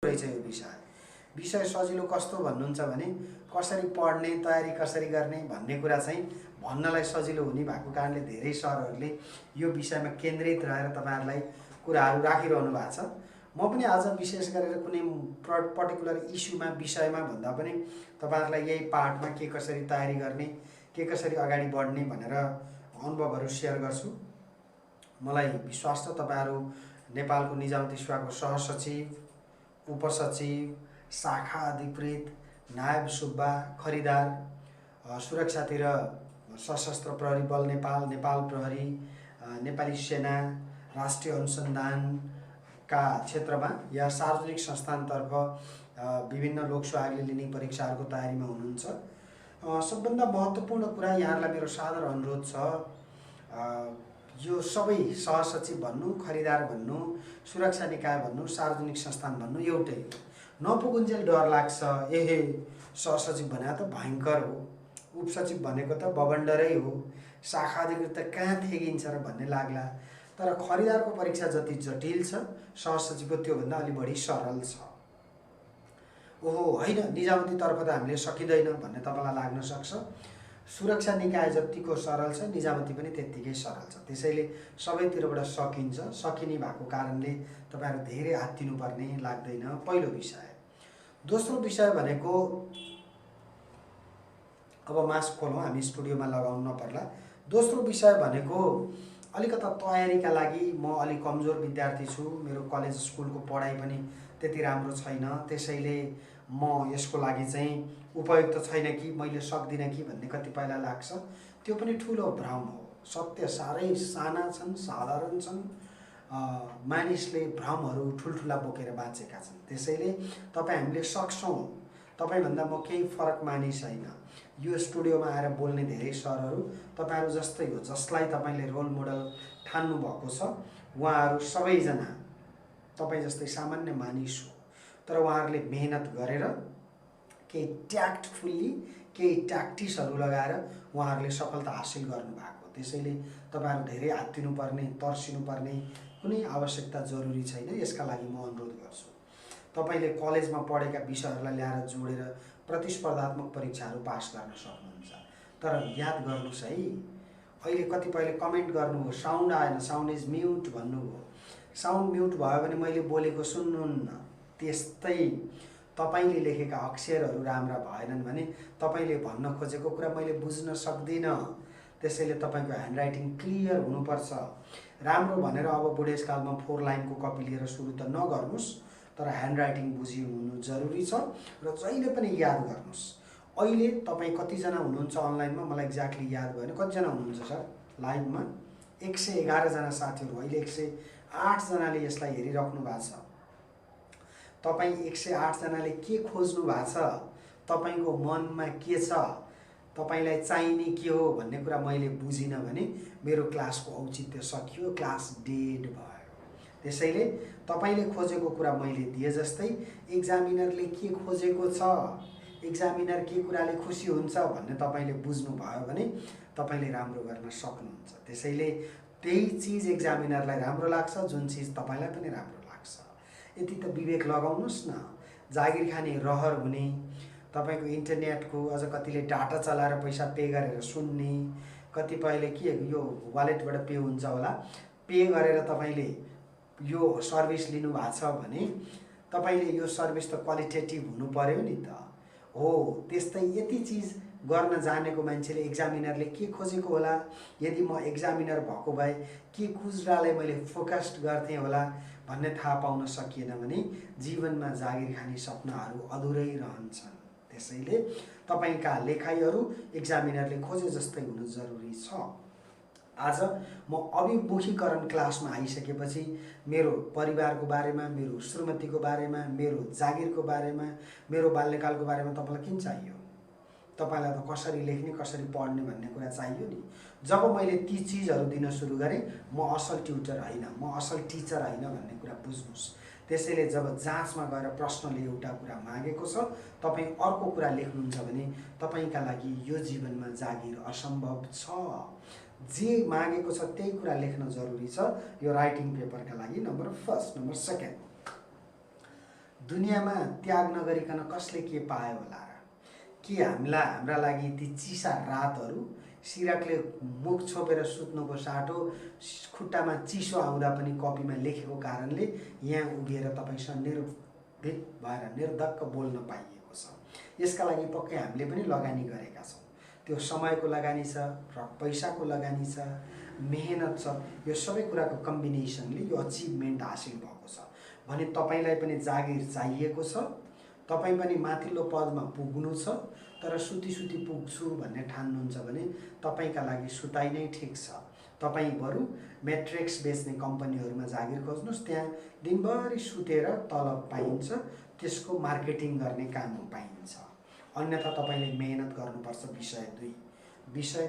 रहेछ यो विषय सजिलो कस्तो भन्नुहुन्छ भने कसरी पढ्ने तयारी कसरी गर्ने भन्ने कुरा चाहिँ भन्नलाई सजिलो हुने भएको कारणले धेरै सरहरूले यो विषयमा केन्द्रित रहेर तपाईहरुलाई कुराहरू राखिरहनु भएको छ। म पनि आज विशेष गरेर कुनै पर्टिकुलर इस्युमा विषयमा भन्दा पनि तपाईहरुलाई यही पाठमा के कसरी तयारी गर्ने के कसरी अगाडि बढ्ने भनेर अनुभवहरू शेयर गर्छु। मलाई विश्वास छ तपाईहरु नेपालको निजामती सेवाको सहसचिव, उपसचिव, शाखा अधिकृत, नायब सुब्बा, खरिदार, सुरक्षातिर सशस्त्र प्रहरी बल नेपाल, नेपाल प्रहरी, नेपाली सेना, राष्ट्रिय अनुसन्धानका क्षेत्रमा या सार्वजनिक संस्थानतर्फ विभिन्न लोकसेवा आयोगले लिने परीक्षाहरूको तयारीमा हुनुहुन्छ। सबभन्दा महत्त्वपूर्ण कुरा यहाँहरूलाई मेरो सादर अनुरोध छ, यो सबै सहसचिव भन्नु, खरिदार भन्नु, सुरक्षा निकाय भन्नु, सार्वजनिक संस्थान भन्नु एउटै हो। नपुगुन्जेल डर लाग्छ, एहे सहसचिव भने त भयङ्कर हो, उपसचिव भनेको त बबन्डरै हो, शाखा अधिकृत त कहाँ थेगिन्छ र भन्ने लाग्ला। तर खरिदारको परीक्षा जति जटिल छ सहसचिवको त्योभन्दा अलि बढी सरल छ। ओहो होइन निजामतीतर्फ त हामीले सकिँदैन भन्ने तपाईँलाई लाग्न सक्छ। सुरक्षा निकाय जतिको सरल छ निजामती पनि त्यत्तिकै सरल छ। त्यसैले सबैतिरबाट सकिन्छ। सकिने भएको कारणले तपाईहरु धेरै आत्तिनुपर्ने लाग्दैन। पहिलो विषय। दोस्रो विषय भनेको अब मास्क खोलौँ, हामी स्टुडियोमा लगाउन नपर्ला। दोस्रो विषय भनेको अलिकता तयारीका लागि म अलि कमजोर विद्यार्थी छु। मेरो कलेज स्कुलको पढाइ पनि त्यति राम्रो छैन। त्यसैले म यसको लागि चाहिँ उपयुक्त छैन कि मैले सक्दिनँ कि भन्ने कतिपयलाई लाग्छ। त्यो पनि ठुलो भ्रम हो। सत्य साह्रै साना छन्, साधारण छन्। मानिसले भ्रमहरू ठुल्ठुला बोकेर बाँचेका छन्। त्यसैले तपाईँ हामीले सक्छौँ। तपाईँभन्दा म केही फरक मानिस होइन। यो स्टुडियोमा आएर बोल्ने धेरै सरहरू तपाईहरु जस्तै हो। जसलाई तपाईले रोल मोडल ठान्नु भएको छ उहाँहरू सबैजना तपाईँ जस्तै सामान्य मानिस हो। तर उहाँहरूले मेहनत गरेर केही ट्याक्टफुल्ली केही ट्याक्टिक्सहरू लगाएर उहाँहरूले सफलता हासिल गर्नुभएको। त्यसैले तपाईहरु धेरै आत्तिनुपर्ने, तर्सिनुपर्ने कुनै आवश्यकता जरुरी छैन। यसका लागि म अनुरोध गर्छु। तपाईले कलेजमा पढेका विषयहरूलाई ल्याएर जोडेर प्रतिस्पर्धात्मक परीक्षाहरू पास गर्न सक्नुहुन्छ। तर याद गर्नुस् है, अहिले कतिपयले कमेन्ट गर्नुभयो साउन्ड आएन, साउन्ड इज म्युट भन्नुभयो। साउन्ड म्युट भयो भने मैले बोलेको सुन्नुहुन्न। त्यस्तै तपाईले लेखेका अक्षरहरू राम्रा भएनन् भने तपाईले भन्न खोजेको कुरा मैले बुझ्न सक्दिनँ। त्यसैले तपाईको ह्यान्डराइटिङ क्लियर हुनुपर्छ। राम्रो भनेर अब बुढेसकालमा 4 लाइनको कपी लिएर सुरु त नगर्नुस्, तर ह्यान्डराइटिङ बुझिनु जरुरी छ र जहिले पनि याद गर्नुस्। अहिले तपाईँ कतिजना हुनुहुन्छ अनलाइनमा मलाई एक्ज्याक्टली याद भएन। कतिजना हुनुहुन्छ सर लाइभमा? 111 जना साथीहरू। अहिले 108 जनाले यसलाई हेरिराख्नु भएको छ। तपाईँ 108 जनाले के खोज्नु भएको छ? तपाईको मनमा के छ? तपाईलाई चाहिने के हो भन्ने कुरा मैले बुझिनँ भने मेरो क्लासको औचित्य सकियो, क्लास डेड भयो। त्यसैले तपाईले खोजेको कुरा मैले दिए जस्तै एक्जामिनरले के खोजेको छ, एक्जामिनर के कुराले खुसी हुन्छ भन्ने तपाईले बुझ्नु भयो भने तपाईले राम्रो गर्न सक्नुहुन्छ। त्यसैले त्यही चीज एक्जामिनरलाई राम्रो लाग्छ जुन चीज तपाईलाई पनि राम्रो लाग्छ। यति त विवेक लगाउनुस् न। जागिर खाने रहर हुने, तपाईको इन्टरनेटको अझ कतिले डाटा चलाएर पैसा पे गरेर सुन्ने, कतिपयले के यो वालेटबाट पे हुन्छ होला, पे गरेर तपाईले यो सर्भिस लिनु भएको छ भने तपाईले यो सर्भिस त क्वालिटेटिभ हुनु पर्यो नि त। हो त्यस्तै यति चीज गर्न जानेको मान्छेले एक्जामिनरले के खोजेको होला, यदि म एक्जामिनर भएको भए के कुरालाई मैले फोकस्ड गर्थेँ होला भन्ने थाहा पाउन सकिएन भने जीवनमा जागिर खाने सपनाहरू अधुरै रहन्छन्। त्यसैले तपाईका लेखाइहरू एक्जामिनरले खोजे जस्तै हुनु जरुरी छ। आज म अभिमुखीकरण क्लासमा आइसकेपछि मेरो परिवारको बारेमा, मेरो श्रीमतीको बारेमा, मेरो जागिरको बारेमा, मेरो बाल्यकालको बारेमा तपाईलाई किन चाहियो? तपाईलाई त कसरी लेख्ने, कसरी पढ्ने भन्ने कुरा चाहियो नि। जब मैले ती चीजहरू दिन सुरु गरेँ म असल ट्युटर होइन, म असल टिचर होइन भन्ने कुरा बुझ्नुस्। त्यसैले जब जाँचमा गएर प्रश्नले एउटा कुरा मागेको छ, तपाईँ अर्को कुरा लेख्नुहुन्छ भने तपाईका लागि यो जीवनमा जागिर असम्भव छ। जे मागेको छ त्यही कुरा लेख्न जरुरी छ यो राइटिङ पेपरका लागि। Number first. नम्बर सेकेन्ड, दुनियाँमा त्याग नगरिकन कसले के पायो होला र? के हाम्रा लागि ती चिसा रातहरू, सिरकले मुख छोपेर सुत्नुको साटो, खुट्टामा चिसो आउँदा पनि कपीमा लेखेको कारणले यहाँ उभिएर तपाईँसँग निर्भीक भएर निर्धक्क बोल्न पाइएको छ। यसका लागि पक्कै हामीले पनि लगानी गरेका छौँ। त्यो समयको लगानी छ र पैसाको लगानी छ, मेहनत छ। यो सबै कुराको कम्बिनेसनले यो अचिभमेन्ट हासिल भएको छ भने तपाईँलाई पनि जागिर चाहिएको छ। तपाईँ पनि माथिल्लो पदमा पुग्नु छ, तर सुती पुग्छु भन्ने ठान्नुहुन्छ भने तपाईँका लागि सुताइ नै ठिक छ। तपाईँ बरु म्याट्रिक्स बेच्ने कम्पनीहरूमा जागिर खोज्नुहोस्, त्यहाँ दिनभरि सुतेर तलब पाइन्छ, त्यसको मार्केटिङ गर्ने काम पाइन्छ। अन्यथा तपाईँले मेहनत गर्नुपर्छ। विषय 2। विषय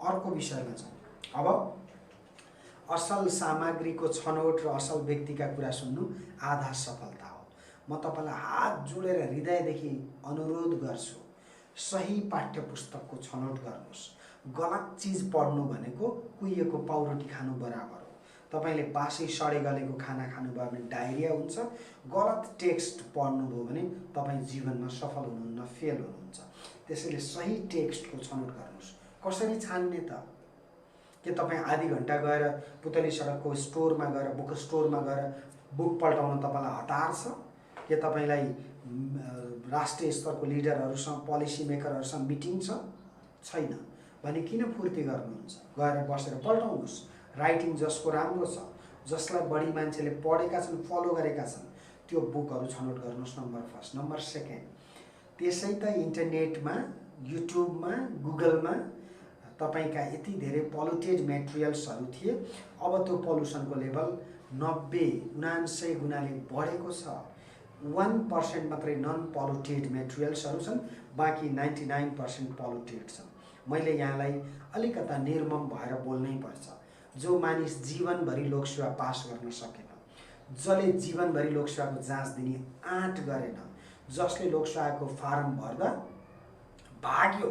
अर्को विषयमा छ। अब असल सामग्रीको छनौट र असल व्यक्तिका कुरा सुन्नु आधा सफलता हो। म तपाईँलाई हात जोडेर हृदयदेखि अनुरोध गर्छु, सही पाठ्य पुस्तकको छनौट गर्नुहोस्। गलत चिज पढ्नु भनेको कुहिएको पाउरोटी खानु बराबर हो। तपाईँले बासी सडे गलेको खाना खानुभयो भने डायरिया हुन्छ। गलत टेक्स्ट पढ्नुभयो भने तपाईँ जीवनमा सफल हुनुहुन्न, फेल हुनुहुन्छ। त्यसैले सही टेक्स्टको छनौट गर्नुहोस्। कसरी छान्ने त? के तपाईँ आधी घन्टा गएर पुतली सडकको स्टोरमा गएर बुक स्टोरमा गएर बुक पल्टाउन तपाईँलाई हतार छ? के तपाईँलाई राष्ट्रिय स्तरको लिडरहरूसँग, पोलिसी मेकरहरूसँग मिटिङ छ? छैन भने किन फुर्ती गर्नुहुन्छ? गएर बसेर पल्टाउनुहोस्। राइटिङ जसको राम्रो छ, जसलाई बढी मान्छेले पढेका छन्, फलो गरेका छन्, त्यो बुकहरू छनौट गर्नुहोस्। नम्बर 1। नम्बर 2, त्यसै त इन्टरनेटमा, युट्युबमा, गुगलमा तपाईँका यति धेरै पोल्युटेड मेटेरियल्सहरू थिए। अब त्यो पोल्युसनको लेभल 90-99 गुणाले बढेको छ। 1% मात्रै नन पोल्युटेड मेटेरियल्सहरू छन्, बाँकी 99% पोल्युटेड छन्। मैले यहाँलाई अलिकता निर्मम भएर बोल्नै पर्छ। जो मानिस जीवनभरि लोकसेवा पास गर्न सकेन, जसले जीवनभरि लोकसेवाको जाँच दिने आँट गरेन, जसले लोकसेवाको फारम भर्दा भाग्यो,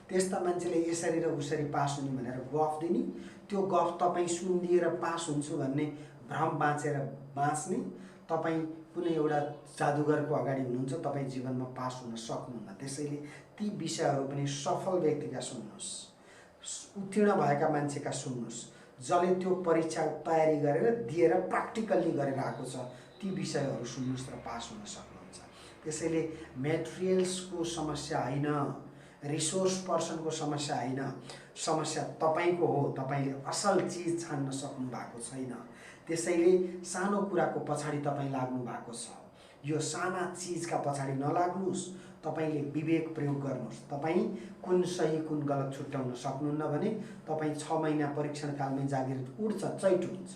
त्यस्ता मान्छेले यसरी र उसरी पास हुने भनेर गफ दिने, त्यो गफ तपाईँ सुनिदिएर पास हुन्छु भन्ने भ्रम बाँच्ने, तपाईँ कुनै एउटा जादुगरको अगाडि हुनुहुन्छ, तपाईँ जीवनमा पास हुन सक्नुहुन्न। त्यसैले ती विषयहरू पनि सफल व्यक्तिका सुन्नुहोस्, उत्तीर्ण भएका मान्छेका सुन्नुहोस्, जसले त्यो परीक्षा तयारी गरेर दिएर प्र्याक्टिकल्ली गरेर आएको छ, ती विषयहरू सुन्नुहोस् र पास हुन सक्नुहुन्छ। त्यसैले मेटेरियल्सको समस्या होइन, रिसोर्स पर्सनको समस्या होइन, समस्या तपाईँको हो। तपाईँले असल चिज छान्न सक्नु भएको छैन। त्यसैले सानो कुराको पछाडि तपाईँ लाग्नु भएको छ। यो साना चिजका पछाडि नलाग्नुहोस्। तपाईँले विवेक प्रयोग गर्नुहोस्। तपाईँ कुन सही कुन गलत छुट्याउन सक्नुहुन्न भने तपाईँ 6 महिना परीक्षण कालमै जागिर उड्छ, चैट हुन्छ।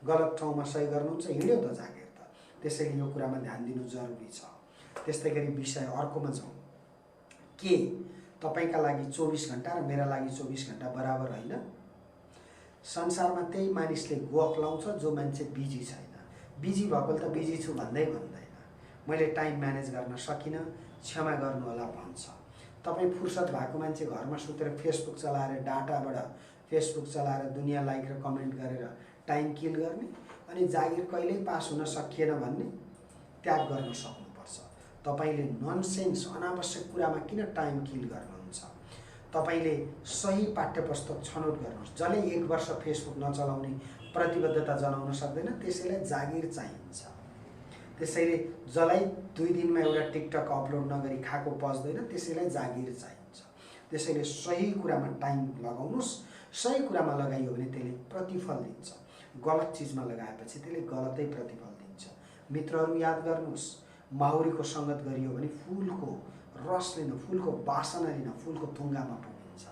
गलत ठाउँमा सही गर्नुहुन्छ, हिँड्यो त जागिर त। त्यसैले यो कुरामा ध्यान दिनु जरुरी छ। त्यस्तै गरी विषय अर्कोमा जाउँ। के तपाईँका लागि 24 घण्टा र मेरा लागि 24 घण्टा बराबर होइन? संसारमा त्यही मानिसले गफ लाउँछ जो मान्छे बिजी छैन। बिजी भएकोले त बिजी छु भन्दैन। मैले टाइम म्यानेज गर्न सकिनँ, क्षमा गर्नुहोला भन्छ। तपाईँ फुर्सद भएको मान्छे घरमा सुतेर फेसबुक चलाएर, डाटाबाट फेसबुक चलाएर दुनियाँ लाइक र कमेन्ट गरेर टाइम किल गर्ने, अनि जागिर कहिल्यै पास हुन सकिएन भन्ने त्याग गर्न सक्नुपर्छ। तपाईँले ननसेन्स अनावश्यक कुरामा किन टाइम किल गर्नुहुन्छ? तपाईँले सही पाठ्यपुस्तक छनौट गर्नुहोस्। जसले 1 वर्ष फेसबुक नचलाउने प्रतिबद्धता जनाउन सक्दैन, त्यसैलाई जागिर चाहिन्छ। त्यसैले जसलाई 2 दिनमा एउटा टिकटक अपलोड नगरी खाएको पच्दैन, त्यसैलाई जागिर चाहिन्छ। त्यसैले सही कुरामा टाइम लगाउनुहोस्। सही कुरामा लगाइयो भने त्यसले प्रतिफल दिन्छ। गलत चिजमा लगाएपछि त्यसले गलतै प्रतिफल दिन्छ। मित्रहरू याद गर्नुहोस्, माहुरीको सङ्गत गरियो भने फुलको रस लिन, फुलको वासना लिन फुलको थुङ्गामा पुगिन्छ।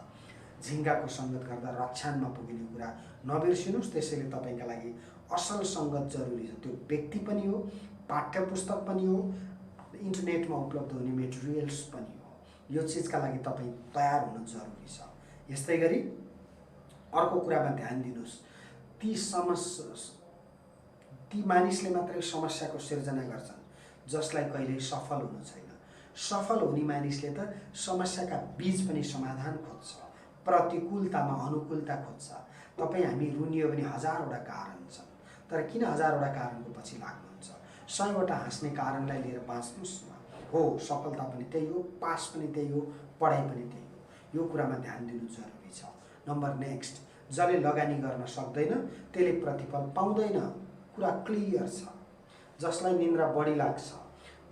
झिङ्गाको सङ्गत गर्दा रक्षानमा पुगिने कुरा नबिर्सिनुहोस्। त्यसैले तपाईँका लागि असल सङ्गत जरुरी छ। त्यो व्यक्ति पनि हो, पाठ्यपुस्तक पनि हो, इन्टरनेटमा उपलब्ध हुने मेटेरियल्स पनि हो। यो चिजका लागि तपाईँ तयार हुन जरुरी छ। यस्तै गरी अर्को कुरामा ध्यान दिनुहोस्। ती मानिसले मात्रै समस्याको सिर्जना गर्छन् जसलाई कहिल्यै सफल हुनु छैन। सफल हुने मानिसले त समस्याका बीच पनि समाधान खोज्छ, प्रतिकूलतामा अनुकूलता खोज्छ। तपाईँ हामी रुनियो भने 1000वटा कारण छन्, तर किन 1000वटा कारणको पछि लाग्नुहुन्छ? 100वटा हाँस्ने कारणलाई लिएर बाँच्नुस् न। हो, सफलता पनि त्यही हो, पास पनि त्यही हो, पढाइ पनि त्यही हो। यो कुरामा ध्यान दिनु जरुरी छ। नम्बर नेक्स्ट, जसले लगानी गर्न सक्दैन त्यसले प्रतिफल पाउँदैन। कुरा क्लियर छ। जसलाई निन्द्रा बढी लाग्छ,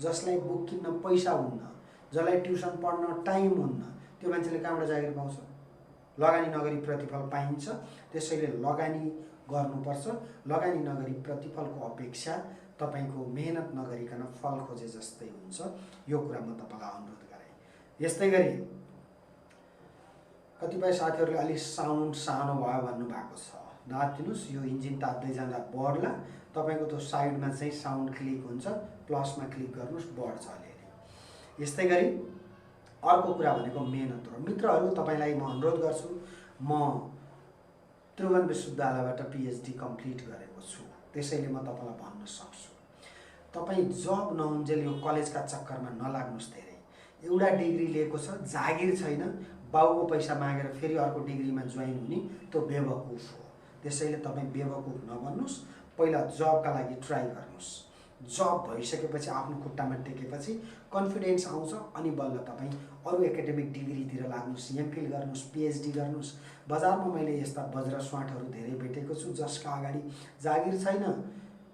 जसलाई बुक किन्न पैसा हुन्न, जसलाई ट्युसन पढ्न टाइम हुन्न, त्यो मान्छेले कहाँबाट जागिर पाउँछ? लगानी नगरी प्रतिफल पाइन्छ। त्यसैले लगानी गर्नुपर्छ। लगानी नगरी प्रतिफलको अपेक्षा तपाईको मेहनत नगरिकन फल खोजे जस्तै हुन्छ। यो कुरा म तपाईलाई अनुरोध गरे। यस्तै गरी कतिपय साथीहरूले अलि साउन्ड सानो भयो भन्नुभएको छ। नआत्तिनुस्, यो इन्जिन तात्दै जाँदा बढ्ला। तपाईको त्यो साइडमा चाहिँ साउन्ड क्लिक हुन्छ, प्लसमा क्लिक गर्नुस्, बढ्छ अलिअलि। यस्तै गरी अर्को कुरा भनेको मेहनत हो। मित्रहरू, तपाईलाई म अनुरोध गर्छु, म त्रिभुवन विश्वविद्यालयबाट पिएचडी कम्प्लिट गरेको छु। त्यसैले म तपाईलाई भन्न सक्छु, तपाई जब नहुन्जेल यो कलेजका चक्करमा नलाग्नुस्। धेरै एउटा डिग्री लिएको छ, जागिर छैन, बाउको पैसा मागेर फेरि अर्को डिग्रीमा जोइन हुने, त्यो बेवकुफ हो। त्यसैले तपाई बेवकुफ नबन्नुस्। पहिला जबका लागि ट्राई गर्नुस्। जब भइसकेपछि आफ्नो खुट्टामा टेकेपछि कन्फिडेन्स आउँछ, अनि बल्ल तपाईँ अरू एकाडेमिक डिग्रीतिर लाग्नुस्, एमफिल गर्नुस्, पिएचडी गर्नुस्। बजारमा मैले यस्ता वज्र स्वाटहरू धेरै भेटेको छु, जसका अगाडि जागिर छैन,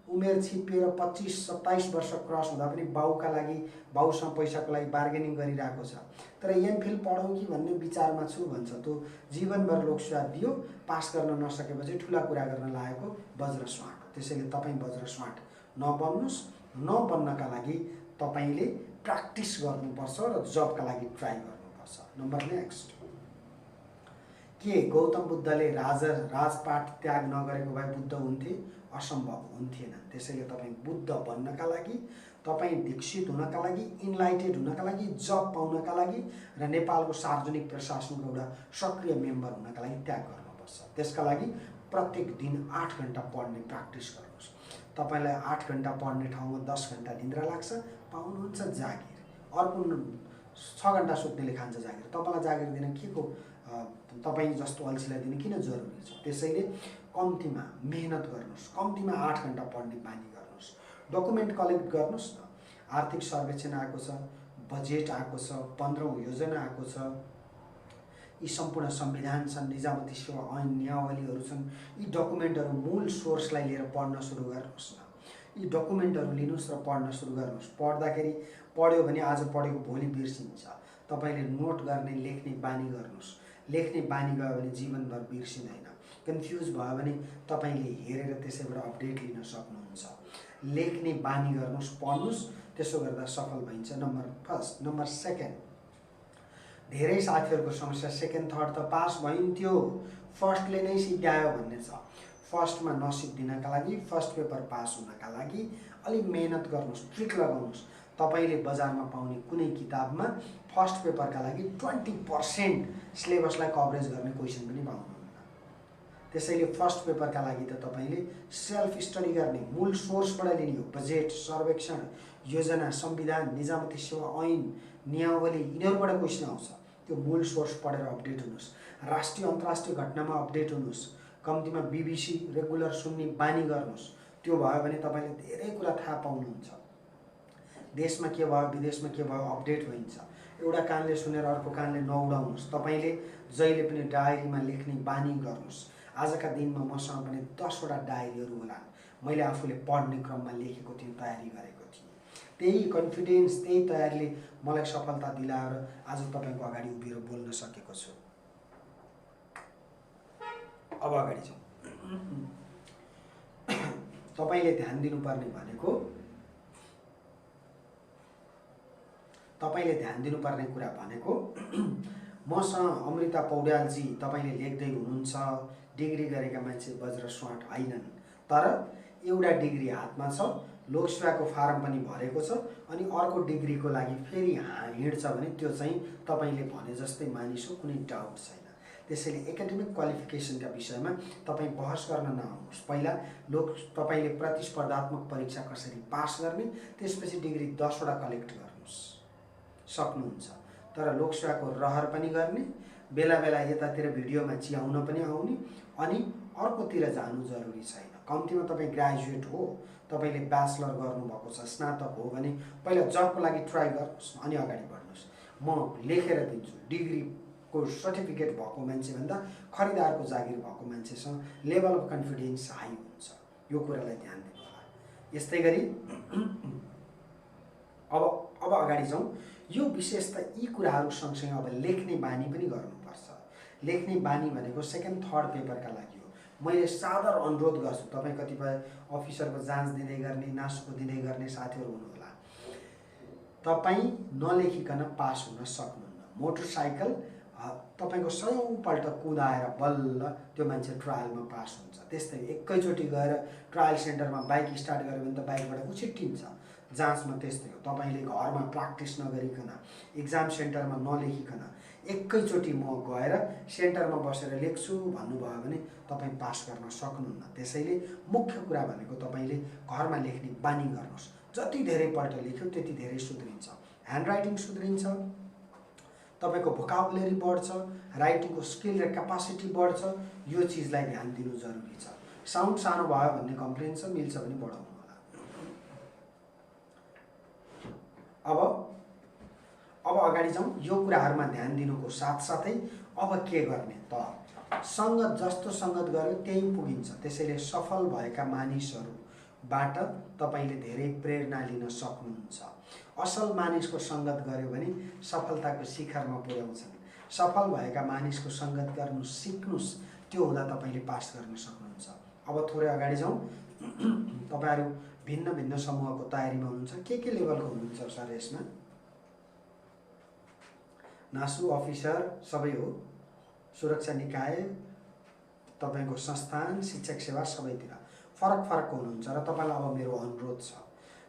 उमेर छिप्पिएर 25-27 वर्ष क्रस हुँदा पनि बाउका लागि, बाउसँग पैसाको लागि बार्गेनिङ गरिरहेको छ। तर एमफिल पढौँ कि भन्ने विचारमा छु भन्छ। त्यो जीवनभर लोकसेवा दियो, पास गर्न नसकेपछि ठुला कुरा गर्न लागेको वज्र स्वाट हो। त्यसैले तपाईँ वज्र स्वाट नबन्नुस्। नबन्नका लागि तपाईले प्र्याक्टिस गर्नुपर्छ र जबका लागि ट्राई गर्नुपर्छ। नम्बर नेक्स्ट, के गौतम बुद्धले राजपाट त्याग नगरेको भए बुद्ध हुन्थे? असम्भव हुन्थेन। त्यसैले तपाईँ बुद्ध बन्नका लागि, तपाईँ दीक्षित हुनका लागि, इन्लाइटेड हुनका लागि, जब पाउनका लागि र नेपालको सार्वजनिक प्रशासनको एउटा सक्रिय मेम्बर हुनका लागि त्याग गर्नुपर्छ। त्यसका लागि प्रत्येक दिन 8 घण्टा पढ्ने प्र्याक्टिस गर्नुहोस्। तपाईलाई 8 घण्टा पढ्ने ठाउँमा 10 घण्टा निद्रा लाग्छ, पाउनुहुन्छ जागिर। अर्को 6 घण्टा सुत्नेले खान्छ जागिर। तपाईलाई जागिर दिन के को तपाईँ जस्तो अल्छीलाई दिन किन जरुरी छ? त्यसैले कम्तीमा मेहनत गर्नुहोस्, कम्तीमा 8 घण्टा पढ्ने बानी गर्नुहोस्। डकुमेन्ट कलेक्ट गर्नुहोस् न। आर्थिक सर्वेक्षण आएको छ, बजेट आएको छ, 15औं योजना आएको छ, यी सम्पूर्ण संविधान छन्, निजामती सेवा ऐन नियमावलीहरू छन्। यी डकुमेन्टहरू मूल सोर्सलाई लिएर पढ्न सुरु गर्नुहोस् न। यी डकुमेन्टहरू लिनुहोस् र पढ्न सुरु गर्नुहोस्। पढ्दाखेरि पढ्यो भने आज पढेको भोलि बिर्सिन्छ। तपाईले नोट गर्ने, लेख्ने बानी गर्नुहोस्। लेख्ने बानी गयो भने जीवनभर बिर्सिँदैन। कन्फ्युज भयो भने तपाईले हेरेर त्यसैबाट अपडेट लिन सक्नुहुन्छ। लेख्ने बानी गर्नुहोस्, पढ्नुहोस्, त्यसो गर्दा सफल भइन्छ। Number first. नम्बर सेकेन्ड, धेरै साथीहरूको समस्या सेकेन्ड थर्ड त पास भइन्थ्यो, फर्स्टले नै सिद्ध्यायो भन्ने छ। फर्स्टमा नसिद्धिनका लागि, फर्स्ट पेपर पास हुनका लागि अलि मेहनत गर्नुहोस्, ट्रिक लगाउनुहोस्। तपाईले बजारमा पाउने कुनै किताबमा फर्स्ट पेपरका लागि 20% सिलेबसलाई कभरेज गर्ने क्वेसन पनि पाउनुहुन्न। त्यसैले फर्स्ट पेपरका लागि त तपाईले सेल्फ स्टडी गर्ने, मूल सोर्सबाट लिने हो। बजेट, सर्वेक्षण, योजना, संविधान, निजामती सेवा ऐन, नियमावली, यिनीहरूबाट क्वेसन आउँछ। त्यो मूल सोर्स पढेर अपडेट हुनुहोस्। राष्ट्रिय अन्तर्राष्ट्रिय घटनामा अपडेट हुनुहोस्। कम्तीमा बीबीसी रेगुलर सुन्ने बानी गर्नुहोस्। त्यो भयो भने तपाईले धेरै कुरा थाहा पाउनुहुन्छ। देशमा के भयो, विदेशमा के भयो, अपडेट भइन्छ। एउटा कानले सुनेर अर्को कानले नउडाउनुहोस्। तपाईले जहिले पनि डायरीमा लेख्ने बानी गर्नुहोस्। आजका दिनमा मसँग पनि 10 वटा डायरीहरू होला। मैले आफूले पढ्ने क्रममा लेखेको थिएँ, तयारी गरेको थिएँ। त्यही कन्फिडेन्स, त्यही तयारीले मलाई सफलता दिलाएर आज तपाईको अगाडि उभिएर बोल्न सकेको छु। अब अगाडि जाउँ। तपाईले ध्यान दिनुपर्ने भनेको, तपाईले ध्यान दिनुपर्ने कुरा भनेको, मसँग अमृता पौड्यालजी तपाईले लेख्दै हुनुहुन्छ, डिग्री गरेका मान्छे वज्र स्वाट हैनन्, तर एउटा डिग्री हातमा छ, लोकसेवाको फारम पनि भरेको छ, अनि अर्को डिग्रीको लागि फेरि हिँड्छ भने त्यो चाहिँ तपाईले भने जस्तै मानिस हो, कुनै डाउट छैन। त्यसैले एकाडेमिक क्वालिफिकेसनका विषयमा तपाईँ बहस गर्न नआउनुहोस्। पहिला तपाईले प्रतिस्पर्धात्मक परीक्षा कसरी पास गर्ने, त्यसपछि डिग्री 10 वटा कलेक्ट गर्नुहोस्, सक्नुहुन्छ। तर लोकसेवाको रहर पनि गर्ने, बेला बेला यतातिर भिडियोमा चियाउन पनि आउने, अनि अर्कोतिर जानु जरुरी छैन। कम्तीमा तपाईँ ग्रेजुएट हो, तपाईँले ब्याचलर गर्नुभएको छ, स्नातक हो भने पहिला जबको लागि ट्राई गर्नुहोस् अनि अगाडि बढ्नुहोस्। म लेखेर दिन्छु, डिग्रीको सर्टिफिकेट भएको मान्छेभन्दा खरिदारको जागिर भएको मान्छेसँग लेभल अफ कन्फिडेन्स हाई हुन्छ। यो कुरालाई ध्यान दिनु होला। यस्तै गरी अब अगाडि जाउँ। यो विशेषता यी कुराहरू सँगसँगै अब लेख्ने बानी पनि गर्नुपर्छ। लेख्ने बानी भनेको सेकेन्ड थर्ड पेपरका लागि हो। मैले सादर अनुरोध गर्छु, तपाईँ कतिपय अफिसरको जाँच दिँदै गर्ने, नासुको दिँदै गर्ने साथीहरू हुनुहोला, तपाईँ नलेखिकन पास हुन सक्नुहुन्न। मोटरसाइकल तपाईँको 100औँपल्ट कुदाएर बल्ल त्यो मान्छे ट्रायलमा पास हुन्छ। त्यस्तै एकैचोटि गएर ट्रायल सेन्टरमा बाइक स्टार्ट गऱ्यो भने त बाइकबाट उछिट्टिन्छ। जाँचमा त्यस्तै हो, तपाईँले घरमा प्र्याक्टिस नगरिकन, इक्जाम सेन्टरमा नलेखिकन एकैचोटि म गएर सेन्टरमा बसेर लेख्छु भन्नुभयो भने तपाईँ पास गर्न सक्नुहुन्न। त्यसैले मुख्य कुरा भनेको तपाईँले घरमा लेख्ने बानी गर्नुहोस्। जति धेरै पल्ट लेख्यो त्यति धेरै सुध्रिन्छ। ह्यान्ड राइटिङ सुध्रिन्छ, तपाईँको भोकाबुलेरी बढ्छ, राइटिङको स्किल र क्यापासिटी बढ्छ। यो चिजलाई ध्यान दिनु जरुरी छ। साउन्ड सानो भयो भन्ने कम्प्लेन छ, मिल्छ भने बढाउनु होला। अब अगाडि जाउँ। यो कुराहरूमा ध्यान दिनुको साथसाथै अब के गर्ने त? सङ्गत जस्तो सङ्गत गर्यो त्यही पुगिन्छ। त्यसैले सफल भएका मानिसहरूबाट तपाईँले धेरै प्रेरणा लिन सक्नुहुन्छ। असल मानिसको सङ्गत गर्यो भने सफलताको शिखरमा पुर्याउँछन्। सफल भएका मानिसको सङ्गत गर्नु सिक्नुहोस्, त्यो हुँदा तपाईँले पास गर्न सक्नुहुन्छ। अब थोरै अगाडि जाउँ। तपाईँहरू भिन्न भिन्न समूहको तयारीमा हुनुहुन्छ। के लेभलको हुनुहुन्छ सर यसमा? नासु अफिसर सबै हो, सुरक्षा निकाय, तपाईँको संस्थान, शिक्षक सेवा सबैतिर फरक फरकको हुनुहुन्छ। र तपाईँलाई अब मेरो अनुरोध छ,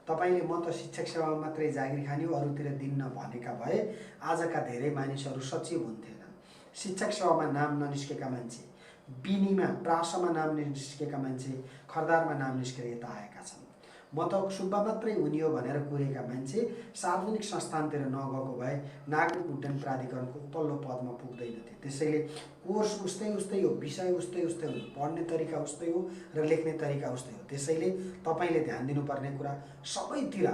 तपाईँले म त शिक्षक सेवामा मात्रै जागिर खाने हो, अरूतिर दिन्न भनेका भए आजका धेरै मानिसहरू सचिव हुन्थेनन्। शिक्षक सेवामा नाम ननिस्केका मान्छे, बिनीमा प्रासमा नाम निस्केका मान्छे, खरदारमा नाम निस्केर यता आएका छन्। म त सुब्बा मात्रै हुने हो भनेर कुरेका मान्छे सार्वजनिक संस्थानतिर नगएको भए नागरिक उड्डयन प्राधिकरणको उपल्लो पदमा पुग्दैनथे। त्यसैले कोर्स उस्तै हो, विषय उस्तै हो, पढ्ने तरिका उस्तै हो र लेख्ने तरिका उस्तै हो। त्यसैले तपाईँले ध्यान दिनुपर्ने कुरा, सबैतिर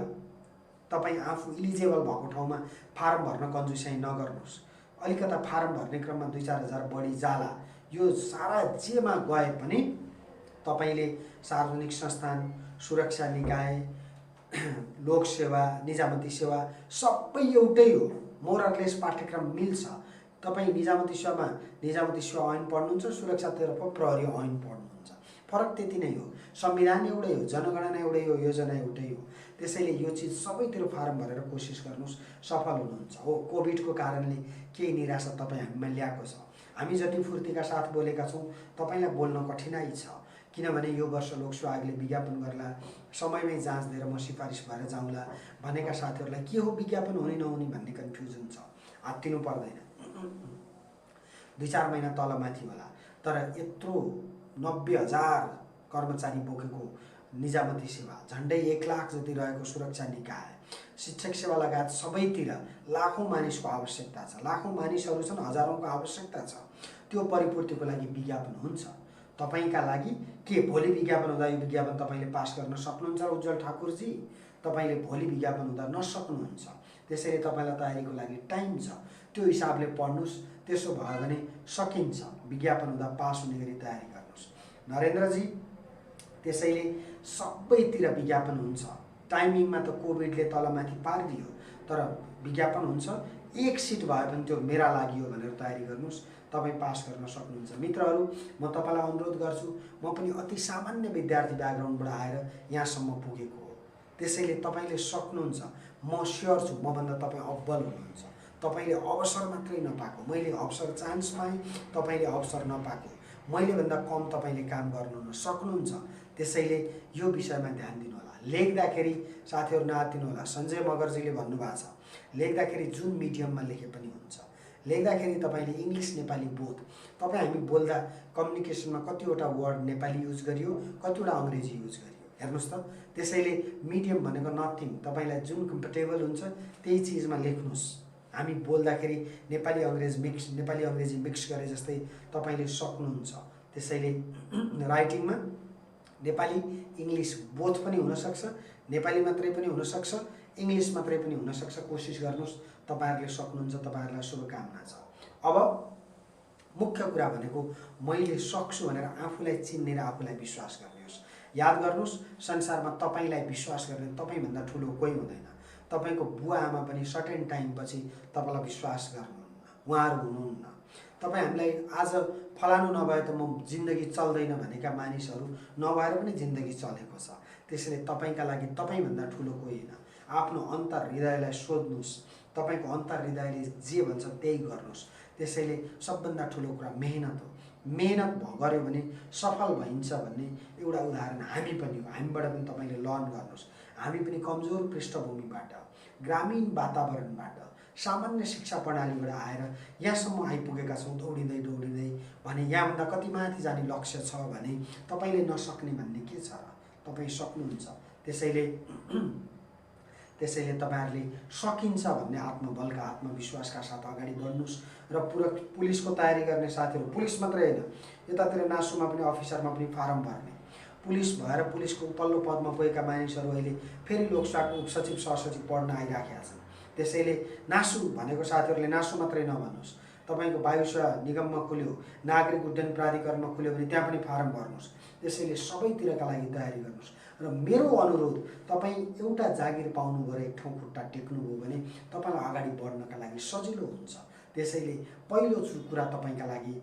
तपाईँ आफू इलिजिबल भएको ठाउँमा फारम भर्न कन्जुसाइ नगर्नुहोस्। अलिकता फारम भर्ने क्रममा 2-4 हजार बढी जाला। यो सारा जेमा गए पनि तपाईँले सार्वजनिक संस्थान, सुरक्षा निकाय, लोकसेवा, निजामती सेवा सबै एउटै हो। मोरलेस पाठ्यक्रम मिल्छ। तपाईँ निजामती सेवा ऐन पढ्नुहुन्छ, सुरक्षातर्फ प्रहरी ऐन पढ्नुहुन्छ। फरक त्यति नै हो। संविधान एउटै हो, जनगणना एउटै हो, योजना एउटै हो। त्यसैले यो चिज सबैतिर फारम भरेर कोसिस गर्नुहोस्, सफल हुनुहुन्छ। हो, कोभिडको कारणले केही निराशा तपाईँ हामीमा ल्याएको छ। हामी जति फुर्तीका साथ बोलेका छौँ, तपाईँलाई बोल्न कठिनाइ छ। किनभने यो वर्ष लोकसेवा आयोगले विज्ञापन गर्ला, समयमै जाँच दिएर म सिफारिस भएर जाउँला भनेका साथीहरूलाई के हो विज्ञापन हुने नहुने भन्ने कन्फ्युजन छ। हात्तिनु पर्दैन, 2-4 महिना तलमाथि होला। तर यत्रो 90,000 कर्मचारी बोकेको निजामती सेवा, झन्डै 1 लाख जति रहेको सुरक्षा निकाय, शिक्षक सेवा लगायत सबैतिर लाखौँ मानिसको आवश्यकता छ। लाखौँ मानिसहरू छन्, हजारौँको आवश्यकता छ। त्यो परिपूर्तिको लागि विज्ञापन हुन्छ। तपाईंका लागि के भोलि विज्ञापन हुँदा यो विज्ञापन तपाईले पास गर्न सक्नुहुन्छ उज्जवल ठाकुरजी? तपाईले भोलि विज्ञापन हुँदा नसक्नुहुन्छ। त्यसैले तपाईलाई तयारीको लागि टाइम छ। त्यो हिसाबले पढ्नुस्, त्यसो भयो भने सकिन्छ। विज्ञापन हुँदा पास हुने गरी तयारी गर्नुस्। नरेन्द्रजी, त्यसैले सबैतिर विज्ञापन हुन्छ। टाइमिङमा त कोभिडले तलमाथि पारिदियो, तर विज्ञापन हुन्छ। एक सिट भए पनि त्यो मेरा लागि हो भनेर तयारी गर्नुस्, तपाईँ पास गर्न सक्नुहुन्छ। मित्रहरू, म तपाईलाई अनुरोध गर्छु, म पनि अति सामान्य विद्यार्थी ब्याकग्राउन्डबाट आएर यहाँसम्म पुगेको हो। त्यसैले तपाईले सक्नुहुन्छ। म स्योर छु मभन्दा तपाईँ अब्बल हुनुहुन्छ। तपाईले अवसर मात्रै नपाएको, मैले अवसर चान्स पाएँ, तपाईले अवसर नपाएको, मैले भन्दा कम तपाईले काम गर्नु सक्नुहुन्छ। त्यसैले यो विषयमा ध्यान दिनु होला। लेख्दाखेरि साथीहरू नआत्तिनु होला। सञ्जय मगर्जीले भन्नुभएको छ, लेख्दाखेरि जुन मिडियममा लेखे पनि हुन्छ। लेख्दाखेरि तपाईले इङ्ग्लिस नेपाली बोथ, तपाईँ हामी बोल्दा कम्युनिकेसनमा कतिवटा वर्ड नेपाली युज गरियो, कतिवटा अङ्ग्रेजी युज गरियो, हेर्नुहोस् त। त्यसैले मिडियम भनेको नथिङ, तपाईलाई जुन कम्फर्टेबल हुन्छ त्यही चिजमा लेख्नुहोस्। हामी बोल्दाखेरि नेपाली अङ्ग्रेजी मिक्स गरे जस्तै तपाईले सक्नुहुन्छ। त्यसैले राइटिङमा नेपाली इङ्ग्लिस बोथ पनि हुनसक्छ, नेपाली मात्रै पनि हुनसक्छ, इङ्ग्लिस मात्रै पनि हुनसक्छ। कोसिस गर्नुहोस्, तपाईँहरूले सक्नुहुन्छ, तपाईँहरूलाई शुभकामना छ। अब मुख्य कुरा भनेको मैले सक्छु भनेर आफूलाई चिन्ने र आफूलाई विश्वास गर्ने होस्। याद गर्नुहोस्, संसारमा तपाईँलाई विश्वास गर्ने तपाईँभन्दा ठुलो कोही हुँदैन। तपाईँको बुवा आमा पनि सर्टेन टाइमपछि तपाईँलाई विश्वास गर्नुहुन्न, उहाँहरू हुनुहुन्न। तपाईँ हामीलाई आज फलानु नभए त म जिन्दगी चल्दैन भनेका मानिसहरू नभएर पनि जिन्दगी चलेको छ। त्यसैले तपाईँका लागि तपाईँभन्दा ठुलो कोही होइन। आफ्नो अन्तर हृदयलाई सोध्नुहोस्, तपाईँको अन्तर हृदयले जे भन्छ त्यही गर्नुहोस्। त्यसैले सबभन्दा ठुलो कुरा मेहनत हो। मेहनत गऱ्यो भने सफल भइन्छ भन्ने एउटा उदाहरण हामी पनि हो। हामीबाट पनि तपाईँले लर्न गर्नुहोस्। हामी पनि कमजोर पृष्ठभूमिबाट, ग्रामीण वातावरणबाट, सामान्य शिक्षा प्रणालीबाट आएर यहाँसम्म आइपुगेका छौँ दौडिँदै दौडिँदै। भने यहाँभन्दा कति माथि जाने लक्ष्य छ भने तपाईँले नसक्ने भन्ने के छ र? तपाईँ सक्नुहुन्छ। त्यसैले तपाईँहरूले सकिन्छ भन्ने आत्मबलका, आत्मविश्वासका साथ अगाडि बढ्नुहोस्। र पुलिसको तयारी गर्ने साथीहरू, पुलिस मात्रै होइन, यतातिर नासुमा पनि अफिसरमा पनि फारम भर्ने, पुलिस भएर पुलिसको उपल्लो पदमा पुगेका मानिसहरू अहिले फेरि लोकसेवाको उपसचिव सहसचिव पढ्न आइराखेका छन्। त्यसैले नासु भनेको साथीहरूले नासु मात्रै नभन्नुहोस्। तपाईँको वायु सेवा निगममा खुल्यो, नागरिक उड्डयन प्राधिकरणमा खुल्यो भने त्यहाँ पनि फारम भर्नुहोस्। त्यसैले सबैतिरका लागि तयारी गर्नुहोस्। र मेरो अनुरोध, तपाईँ एउटा जागिर पाउनुभयो र एक ठाउँ खुट्टा टेक्नुभयो भने तपाईँलाई अगाडि बढ्नका लागि सजिलो हुन्छ। त्यसैले पहिलो कुरा तपाईँका लागि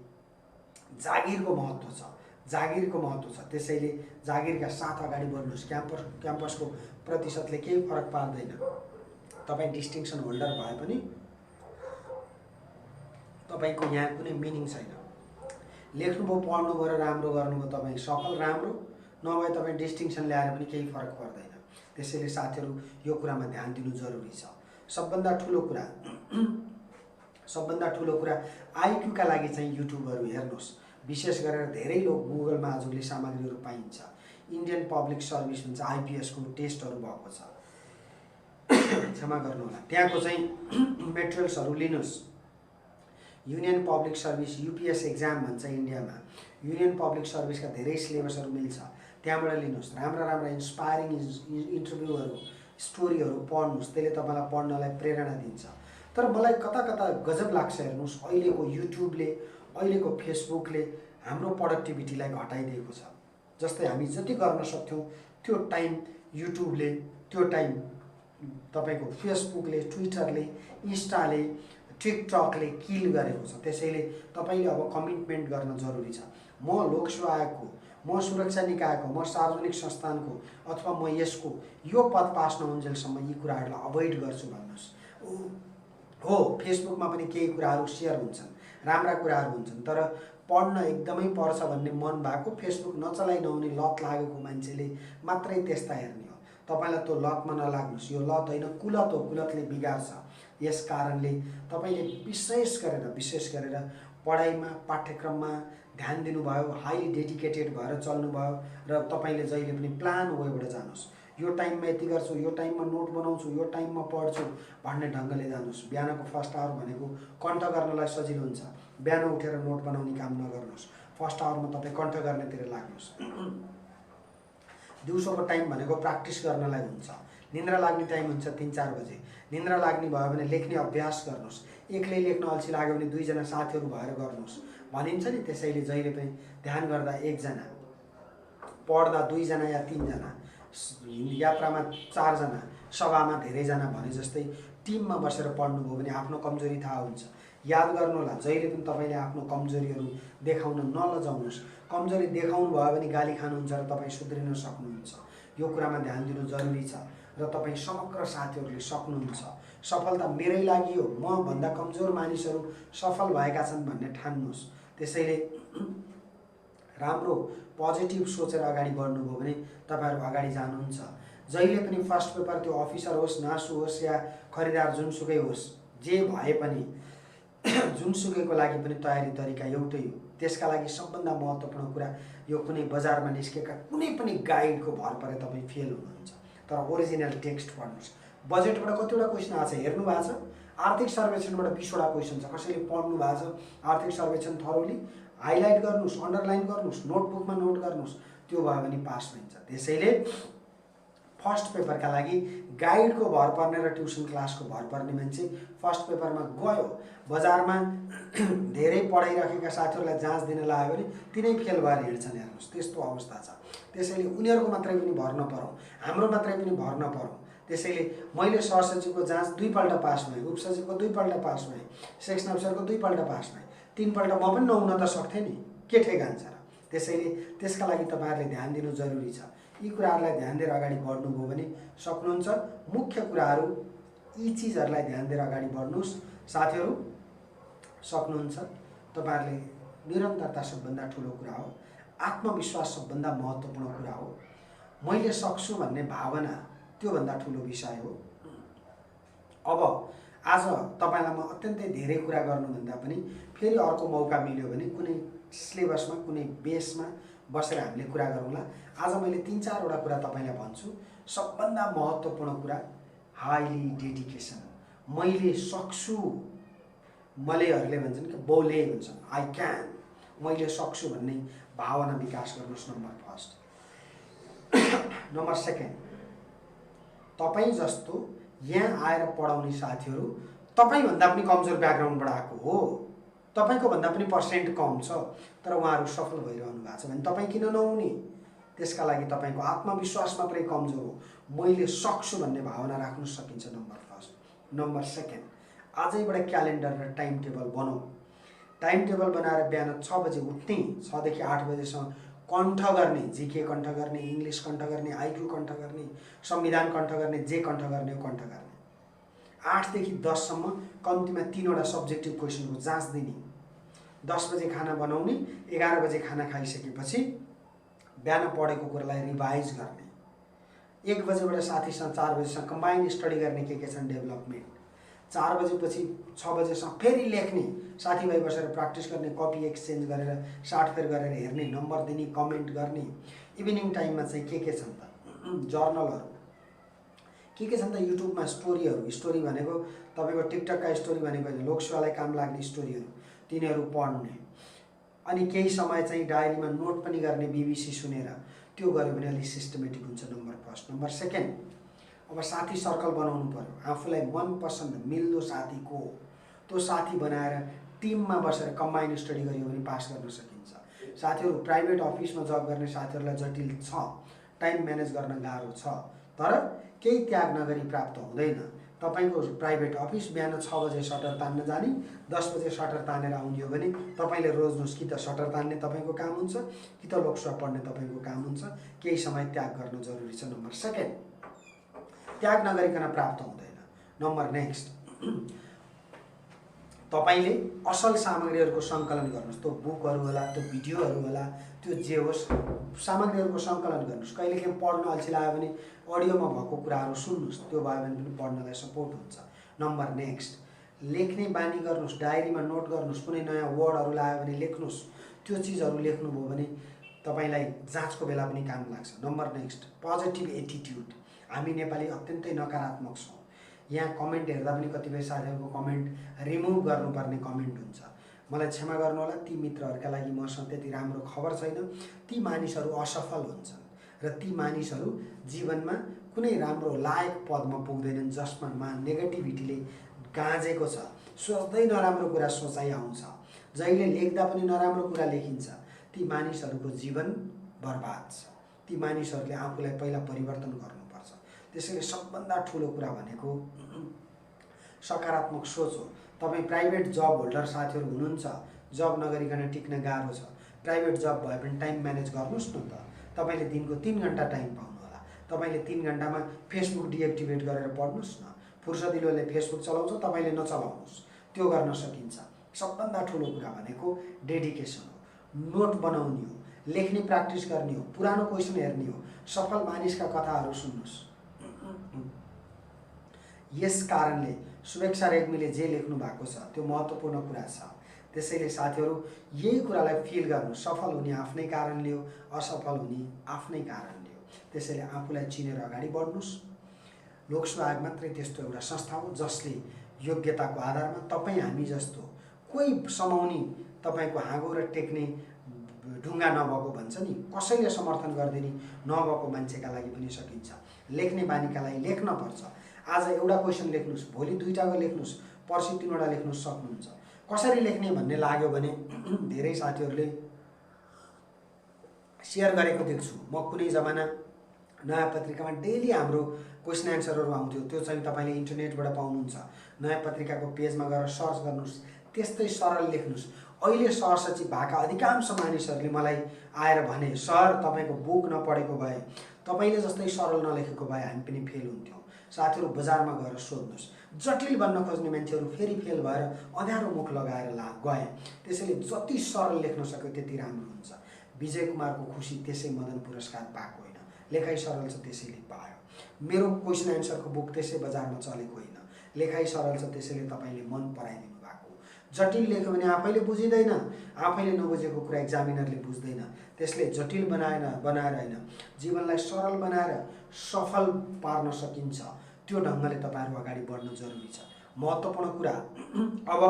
जागिरको महत्त्व छ, जागिरको महत्त्व छ। त्यसैले जागिरका साथ अगाडि बढ्नुहोस्। क्याम्पसको प्रतिशतले केही फरक पार्दैन। तपाईँ डिस्टिङसन होल्डर भए पनि तपाईँको यहाँ कुनै मिनिङ छैन। लेख्नुभयो, पढ्नुभयो र राम्रो गर्नुभयो, तपाईँ सफल राम्रो, नभए तपाईँ डिस्टिङसन ल्याएर पनि केही फरक पर्दैन। त्यसैले साथीहरू यो कुरामा ध्यान दिनु जरुरी छ। सबभन्दा ठुलो कुरा आइक्यूका लागि चाहिँ युट्युबहरू हेर्नुहोस्। विशेष गरेर धेरै लोक गुगलमा आजकल सामग्रीहरू पाइन्छ। इन्डियन पब्लिक सर्भिस भन्छ, आइपिएसको टेस्टहरू भएको छ, क्षमा गर्नुहोला, त्यहाँको चाहिँ मेटेरियल्सहरू लिनुहोस्। Union public service UPS exam भन्छ इन्डियामा, युनियन पब्लिक सर्भिसका धेरै सिलेबसहरू मिल्छ, त्यहाँबाट लिनुहोस्। राम्रा इन्सपायरिङ इन्टरभ्यूहरू, स्टोरीहरू पढ्नुहोस्। त्यसले तपाईँलाई पढ्नलाई प्रेरणा दिन्छ। तर मलाई कता कता गजब लाग्छ, हेर्नुहोस्, अहिलेको युट्युबले, अहिलेको फेसबुकले हाम्रो प्रोडक्टिभिटीलाई घटाइदिएको छ। जस्तै हामी जति गर्न सक्थ्यौँ त्यो टाइम युट्युबले, त्यो टाइम तपाईँको फेसबुकले, ट्विटरले, इन्स्टाले, टिकटकले किल गरेको छ। त्यसैले तपाईँले अब कमिटमेन्ट गर्न जरुरी छ। म लोकसेवा आयोगको, म सुरक्षा निकायको, म सार्वजनिक संस्थानको अथवा म यसको यो पद पास नहुन्जेलसम्म यी कुराहरूलाई अभोइड गर्छु भन्नुहोस्। हो, फेसबुकमा पनि केही कुराहरू सेयर हुन्छन्, राम्रा कुराहरू हुन्छन्, तर पढ्न एकदमै पर्छ भन्ने मन भएको, फेसबुक नचलाइ नहुने लत लागेको मान्छेले मात्रै त्यस्ता हेर्ने हो। तपाईँलाई त्यो लतमा नलाग्नुहोस्। यो लत होइन, कुलत हो, कुलतले बिगार्छ। यस कारणले तपाईँले विशेष गरेर पढाइमा, पाठ्यक्रममा ध्यान दिनुभयो, हाइली डेडिकेटेड भएर चल्नुभयो र तपाईँले जहिले पनि प्लान वेबाट जानुहोस्। यो टाइममा यति गर्छु, यो टाइममा नोट बनाउँछु, यो टाइममा पढ्छु भन्ने ढङ्गले जानुहोस्। बिहानको फर्स्ट आवर भनेको कण्ठ गर्नलाई सजिलो हुन्छ। बिहान उठेर नोट बनाउने काम नगर्नुहोस्। फर्स्ट आवरमा तपाईँ कण्ठ गर्नेतिर लाग्नुहोस्। दिउँसोको टाइम भनेको प्र्याक्टिस गर्नलाई हुन्छ। निन्द्रा लाग्ने टाइम हुन्छ 3-4 बजे। निन्द्रा लाग्ने भयो भने लेख्ने अभ्यास गर्नुहोस्। एक्लै लेख्न अल्छी लाग्यो भने 2 जना साथीहरू भएर गर्नुहोस् भनिन्छ नि। त्यसैले जहिले पनि ध्यान गर्दा 1 जना, पढ्दा 2 जना या 3 जना, यात्रामा 4 जना, सभामा धेरै जना भने जस्तै टिममा बसेर पढ्नुभयो भने आफ्नो कमजोरी थाहा हुन्छ। याद गर्नुहोला, जहिले पनि तपाईँले आफ्नो कमजोरीहरू देखाउन नलजाउनुहोस्। कमजोरी देखाउनु भयो भने गाली खानुहुन्छ र तपाईँ सुध्रिन सक्नुहुन्छ। यो कुरामा ध्यान दिनु जरुरी छ र तपाईँ समग्र साथीहरूले सक्नुहुन्छ। सफलता मेरै लागि हो, म भन्दा कमजोर मानिसहरू सफल भएका छन् भन्ने ठान्नुहोस्। त्यसैले राम्रो पोजिटिभ सोचेर अगाडि बढ्नुभयो भने तपाईँहरू अगाडि जानुहुन्छ। जहिले पनि फर्स्ट पेपर त्यो अफिसर होस्, नासु होस् या खरिदार जुनसुकै होस्, जे भए पनि जुनसुकैको लागि पनि तयारी तरिका एउटै हो। त्यसका लागि सबभन्दा महत्त्वपूर्ण कुरा, यो कुनै बजारमा निस्केका कुनै पनि गाइडको भर परे तपाईँ फेल हुनुहुन्छ। तर ओरिजिनल टेक्स्ट पढ्नुहोस्। बजेटबाट कतिवटा क्वेसन आएको छ हेर्नु भएको छ? आर्थिक सर्वेक्षणबाट 20वटा क्वेसन छ। कसैले पढ्नु भएको छ आर्थिक सर्वेक्षण थरोली? हाइलाइट गर्नुहोस्, अन्डरलाइन गर्नुहोस्, नोटबुकमा नोट गर्नुहोस्, त्यो भयो भने पास भइन्छ। त्यसैले फर्स्ट पेपरका लागि गाइडको भर पर्ने र ट्युसन क्लासको भर पर्ने मान्छे फर्स्ट पेपरमा गयो, बजारमा धेरै पढाइराखेका साथीहरूलाई जाँच दिन लाग्यो भने तिनै फेल भएर हिँड्छन्। हेर्नुहोस्, त्यस्तो अवस्था छ। त्यसैले उनीहरूको मात्रै पनि भर नपरौँ, हाम्रो मात्रै पनि भर नपरौँ। त्यसैले मैले सहसचिवको जाँच 2 पल्ट पास भएँ, उपसचिवको 2 पल्ट पास भएँ, सेक्सन अफिसरको 2 पल्ट पास भएँ, 3 पल्ट म पनि नहुन त सक्थेँ नि, के ठेगान छ र? त्यसैले त्यसका लागि तपाईँहरूले ध्यान दिनु जरुरी छ। यी कुराहरूलाई ध्यान दिएर अगाडि बढ्नुभयो भने सक्नुहुन्छ। मुख्य कुराहरू यी चिजहरूलाई ध्यान दिएर अगाडि बढ्नुहोस् साथीहरू, सक्नुहुन्छ। तपाईँहरूले निरन्तरता सबभन्दा ठुलो कुरा हो, आत्मविश्वास सबभन्दा महत्त्वपूर्ण कुरा हो, मैले सक्छु भन्ने भावना त्योभन्दा ठुलो विषय हो। अब आज तपाईँलाई म अत्यन्तै धेरै कुरा गर्नुभन्दा पनि फेरि अर्को मौका मिल्यो भने कुनै सिलेबसमा, कुनै बेसमा बसेर हामीले कुरा गरौँला। आज मैले 3-4 वटा कुरा तपाईँलाई भन्छु। सबभन्दा महत्त्वपूर्ण कुरा हाइली डेडिकेसन। मैले सक्छु, मलेहरूले भन्छन् कि बोले भन्छन्, आई क्यान, मैले सक्छु भन्ने भावना विकास गर्नुहोस्। Number first. नम्बर सेकेन्ड, तपाईँ जस्तो यहाँ आएर पढाउने साथीहरू तपाईँभन्दा पनि कमजोर ब्याकग्राउन्डबाट आएको हो, तपाईँको भन्दा पनि पर्सेन्ट कम छ, तर उहाँहरू सफल भइरहनु भएको छ भने तपाईँ किन नहुने? त्यसका लागि तपाईँको आत्मविश्वास मात्रै कमजोर हो। मैले सक्छु भन्ने भावना राख्नु सकिन्छ। Number first. नम्बर सेकेन्ड, आजैबाट क्यालेन्डर र टाइम टेबल बनाऊ। टाइम टेबल बनाएर बिहान 6 बजे उठ्ने, 6 देखि 8 बजेसम्म कण्ठ गर्ने, जीके कण्ठ गर्ने, इङ्ग्लिस कण्ठ गर्ने, आइक्यू कण्ठ गर्ने, संविधान कण्ठ गर्ने, जे कण्ठ गर्ने हो कण्ठ गर्ने। 8 देखि 10 सम्म कम्तीमा 3 वटा सब्जेक्टिभ क्वेसनको जाँच दिने। 10 बजे खाना बनाउने, 11 बजे खाना खाइसकेपछि बिहान पढेको कुरालाई रिभाइज गर्ने। 1 बजेबाट साथीसँग 4 बजेसम्म कम्बाइन्ड स्टडी गर्ने, के छन् डेभलपमेन्ट। 4 बजेपछि 6 बजेसम्म फेरि लेख्ने, साथीभाइ बसेर प्र्याक्टिस गर्ने, कपी एक्सचेन्ज गरेर साटफेर गरेर हेर्ने, नम्बर दिने, कमेन्ट गर्ने। इभिनिङ टाइममा चाहिँ के छन् त जर्नलहरू, के छन् त युट्युबमा स्टोरीहरू। स्टोरी भनेको तपाईँको टिकटकका स्टोरी भनेको होइन, लोकसेवालाई काम लाग्ने स्टोरीहरू, तिनीहरू पढ्ने। अनि केही समय चाहिँ डायरीमा नोट पनि गर्ने, बीबीसी सुनेर। त्यो गऱ्यो भने अलिक सिस्टमेटिक हुन्छ। Number first. नम्बर सेकेन्ड, अब साथी सर्कल बनाउनु पर्यो। आफूलाई मनपसन्द मिल्दो साथी को, त्यो साथी बनाएर टिममा बसेर कम्बाइन्ड स्टडी गरियो भने पास गर्न सकिन्छ। साथीहरू, प्राइभेट अफिसमा जब गर्ने साथीहरूलाई जटिल छ, टाइम म्यानेज गर्न गाह्रो छ, तर केही त्याग नगरी प्राप्त हुँदैन। तपाईँको प्राइभेट अफिस बिहान 6 बजे सटर तान्न जाने, 10 बजे सटर तानेर आउने हो भने तपाईँले रोज्नुहोस् कि त सटर तान्ने तपाईँको काम हुन्छ कि त लोकसेवा पढ्ने तपाईँको काम हुन्छ। केही समय त्याग गर्न जरुरी छ। नम्बर सेकेन्ड, त्याग नगरिकन प्राप्त हुँदैन। नम्बर नेक्स्ट, तपाईँले असल सामग्रीहरूको सङ्कलन गर्नुहोस्। त्यो बुकहरू होला, त्यो भिडियोहरू होला, त्यो जे होस्, सामग्रीहरूको सङ्कलन गर्नुहोस्। कहिलेकाहीँ पढ्न अल्छी लाग्यो भने अडियोमा भएको कुराहरू सुन्नुहोस्, त्यो भयो भने पनि पढ्नलाई सपोर्ट हुन्छ। नम्बर नेक्स्ट, लेख्ने बानी गर्नुहोस्, डायरीमा नोट गर्नुहोस्। कुनै नयाँ वर्डहरू लाग्यो भने लेख्नुहोस्। त्यो चिजहरू लेख्नुभयो भने तपाईँलाई जाँचको बेला पनि काम लाग्छ। Number next, positive attitude. हामी नेपाली अत्यन्तै नकारात्मक छौँ। यहाँ कमेन्ट हेर्दा पनि कतिपय साथीहरूको कमेन्ट रिमुभ गर्नुपर्ने कमेन्ट हुन्छ। मलाई क्षमा गर्नु होला, ती मित्रहरूका लागि मसँग त्यति राम्रो खबर छैन। ती मानिसहरू असफल हुन्छन् र ती मानिसहरू जीवनमा कुनै राम्रो लायक पदमा पुग्दैनन्, जसमा नेगेटिभिटीले गाँजेको छ। सोच्दै नराम्रो कुरा सोचाइ आउँछ, जहिले लेख्दा पनि नराम्रो कुरा लेखिन्छ। ती मानिसहरूको जीवन बर्बाद छ। ती मानिसहरूले आफूलाई पहिला परिवर्तन गर्नुपर्छ। त्यसैले सबभन्दा ठुलो कुरा भनेको सकारात्मक सोच हो। तपाईँ प्राइभेट जब होल्डर साथीहरू हुनुहुन्छ, जब नगरिकन टिक्न गाह्रो छ, प्राइभेट जब भए पनि टाइम म्यानेज गर्नुहोस् न त। तपाईँले दिनको 3 घन्टा टाइम पाउनुहोला। तपाईँले 3 घन्टामा फेसबुक डिएक्टिभेट गरेर पढ्नुहोस् न। फुर्सदिलोले फेसबुक चलाउँछ, तपाईँले नचलाउनुहोस्, त्यो गर्न सकिन्छ। सबभन्दा ठुलो कुरा भनेको डेडिकेसन हो। नोट बनाउने हो, लेख्ने प्र्याक्टिस गर्ने हो, पुरानो क्वेसन हेर्ने हो, सफल मानिसका कथाहरू सुन्नुहोस्। यस कारणले शुभेच्छा रेग्मीले जे लेख्नु भएको छ त्यो महत्त्वपूर्ण कुरा छ। त्यसैले साथीहरू, यही कुरालाई फिल गर्नु, सफल हुने आफ्नै कारणले हो, असफल हुने आफ्नै कारणले हो। त्यसैले आफूलाई चिनेर अगाडि बढ्नुहोस्। लोकसेवा आयोग मात्रै त्यस्तो एउटा संस्था हो जसले योग्यताको आधारमा तपाईँ हामी जस्तो कोही समाउने तपाईँको हाँगो र टेक्ने ढुङ्गा नभएको भन्छ नि, कसैले समर्थन गरिदिने नभएको मान्छेका लागि पनि सकिन्छ। लेख्ने बानीका लागि लेख्न पर्छ। आज एउटा क्वेसन लेख्नुहोस्, भोलि दुईवटाको लेख्नुहोस्, पर्सि तीनवटा लेख्नु सक्नुहुन्छ। कसरी लेख्ने भन्ने लाग्यो भने धेरै साथीहरूले सेयर गरेको देख्छु। म कुनै जमाना नयाँ पत्रिकामा डेली हाम्रो क्वेसन एन्सरहरू आउँथ्यो, त्यो चाहिँ तपाईँले इन्टरनेटबाट पाउनुहुन्छ। नयाँ पत्रिकाको पेजमा गएर सर्च गर्नुहोस्, त्यस्तै सरल लेख्नुहोस्। अहिले सहसचिव भएका अधिकांश मानिसहरूले मलाई आएर भने, सर तपाईँको बुक नपढेको भए, तपाईँले जस्तै सरल नलेखेको भए हामी पनि फेल हुन्थ्यौँ। साथीहरू बजारमा गएर सोध्नुहोस्। जटिल बन्न खोज्ने मान्छेहरू फेरि फेल भएर अँध्यारो मुख लगाएर गए। त्यसैले जति सरल लेख्न सक्यो त्यति राम्रो हुन्छ। विजय कुमारको खुसी त्यसै मदन पुरस्कार पाएको होइन, लेखाइ सरल छ त्यसैले पायो। मेरो क्वेसन एन्सरको बुक त्यसै बजारमा चलेको होइन, लेखाइ सरल छ त्यसैले तपाईँले मन पराइदिनु भएको। जटिल लेख्यो भने आफैले बुझिँदैन, आफैले नबुझेको कुरा एक्जामिनरले बुझ्दैन। त्यसले जटिल बनाएर होइन, जीवनलाई सरल बनाएर सफल पार्न सकिन्छ। त्यो ढङ्गले तपाईँहरू अगाडि बढ्न जरुरी छ। महत्त्वपूर्ण कुरा, अब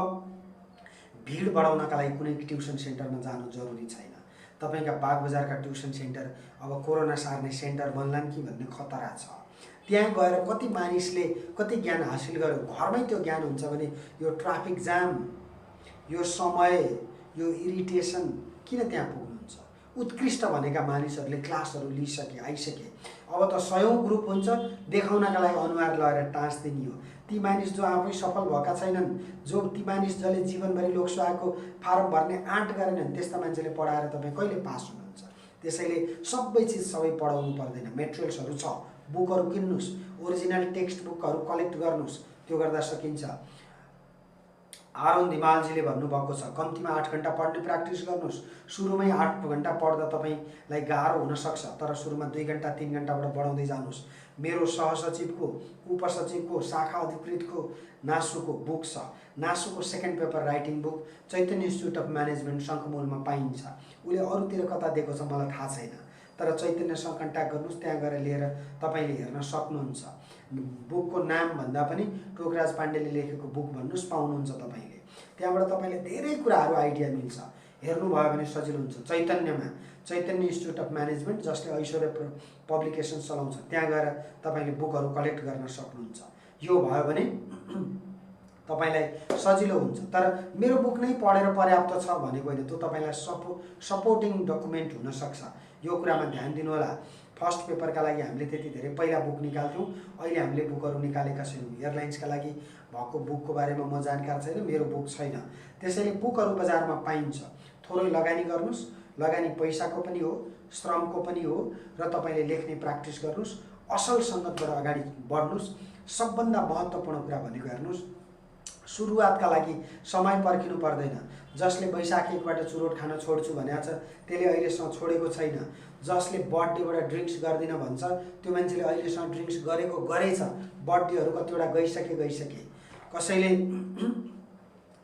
भिड बढाउनका लागि कुनै ट्युसन सेन्टरमा जानु जरुरी छैन। तपाईँका बागबजारका ट्युसन सेन्टर अब कोरोना सार्ने सेन्टर बन्लान् कि भन्ने खतरा छ। त्यहाँ गएर कति मानिसले कति ज्ञान हासिल गर्यो, घरमै त्यो ज्ञान हुन्छ भने यो ट्राफिक जाम, यो समय, यो इरिटेसन किन त्यहाँ पुग्नुहुन्छ? उत्कृष्ट भनेका मानिसहरूले क्लासहरू लिइसके, आइसके। अब त 100औं ग्रुप हुन्छ, देखाउनका लागि अनुहार लगाएर टाँस्दिने हो। ती मानिस जो आफै सफल भएका छैनन्, ती मानिस जसले जीवनभरि लोकसेवाको फारम भर्ने आँट गरेनन्, त्यस्ता मान्छेले पढाएर तपाईँ कहिले पास हुनुहुन्छ? त्यसैले सबै चिज सबै पढाउनु पर्दैन। मेटेरियल्सहरू छ, बुकहरू किन्नुहोस्, ओरिजिनल टेक्स्ट बुकहरू कलेक्ट गर्नुहोस्, त्यो गर्दा सकिन्छ। आरुण धिमालजीले भन्नुभएको छ, कम्तीमा 8 घण्टा पढ्ने प्र्याक्टिस गर्नुहोस्। सुरुमै 8 घण्टा पढ्दा तपाईँलाई गाह्रो हुनसक्छ, तर सुरुमा 2 घण्टा 3 घण्टाबाट बढाउँदै जानुहोस्। मेरो सहसचिवको, उपसचिवको, शाखा अधिकृतको नासुको बुक छ। नासुको second paper writing book Chaitanya institute of management शङ्खमूलमा पाइन्छ। उसले अरूतिर कता दिएको छ मलाई थाहा छैन, तर चैतन्यसँग कन्ट्याक्ट गर्नुहोस्, त्यहाँ गएर लिएर तपाईँले हेर्न सक्नुहुन्छ। बुकको नाम भन्दा पनि टोकराज पाण्डेले लेखेको बुक भन्नुहोस्, पाउनुहुन्छ तपाईँले। त्यहाँबाट तपाईँले धेरै कुराहरू आइडिया मिल्छ। हेर्नुभयो भने सजिलो हुन्छ। चैतन्य इन्स्टिच्युट अफ म्यानेजमेन्ट, जसले ऐश्वर्य पब्लिकेसन चलाउँछ, त्यहाँ गएर तपाईँले बुकहरू कलेक्ट गर्न सक्नुहुन्छ। यो भयो भने तपाईँलाई सजिलो हुन्छ। तर मेरो बुक नै पढेर पर्याप्त छ भनेको होइन, त्यो तपाईँलाई सपोर्टिङ डकुमेन्ट हुनसक्छ। यो कुरामा ध्यान दिनु होला। फर्स्ट पेपरका लागि हामीले त्यति धेरै पहिला बुक निकाल्थ्यौँ, अहिले हामीले बुकहरू निकालेका छैनौँ। एयरलाइन्सका लागि भएको बुकको बारेमा म जानकार छैन, मेरो बुक छैन। त्यसैले बुकहरू बजारमा पाइन्छ। थोरै लगानी गर्नुहोस्, लगानी पैसाको पनि हो, श्रमको पनि हो, र तपाईँले लेख्ने प्र्याक्टिस गर्नुहोस्। असल सङ्गतबाट अगाडि बढ्नुहोस्। सबभन्दा महत्त्वपूर्ण कुरा भनेको हेर्नुहोस्, सुरुवातका लागि समय पर्खिनु पर्दैन। जसले वैशाख 1बाट चुरोट खान छोड्छु भनेको छ, त्यसले अहिलेसम्म छोडेको छैन। जसले बर्थडेबाट ड्रिङ्क्स गर्दिन भन्छ, त्यो मान्छेले अहिलेसम्म ड्रिङ्क्स गरेछ। बर्थडेहरू कतिवटा गइसके। कसैले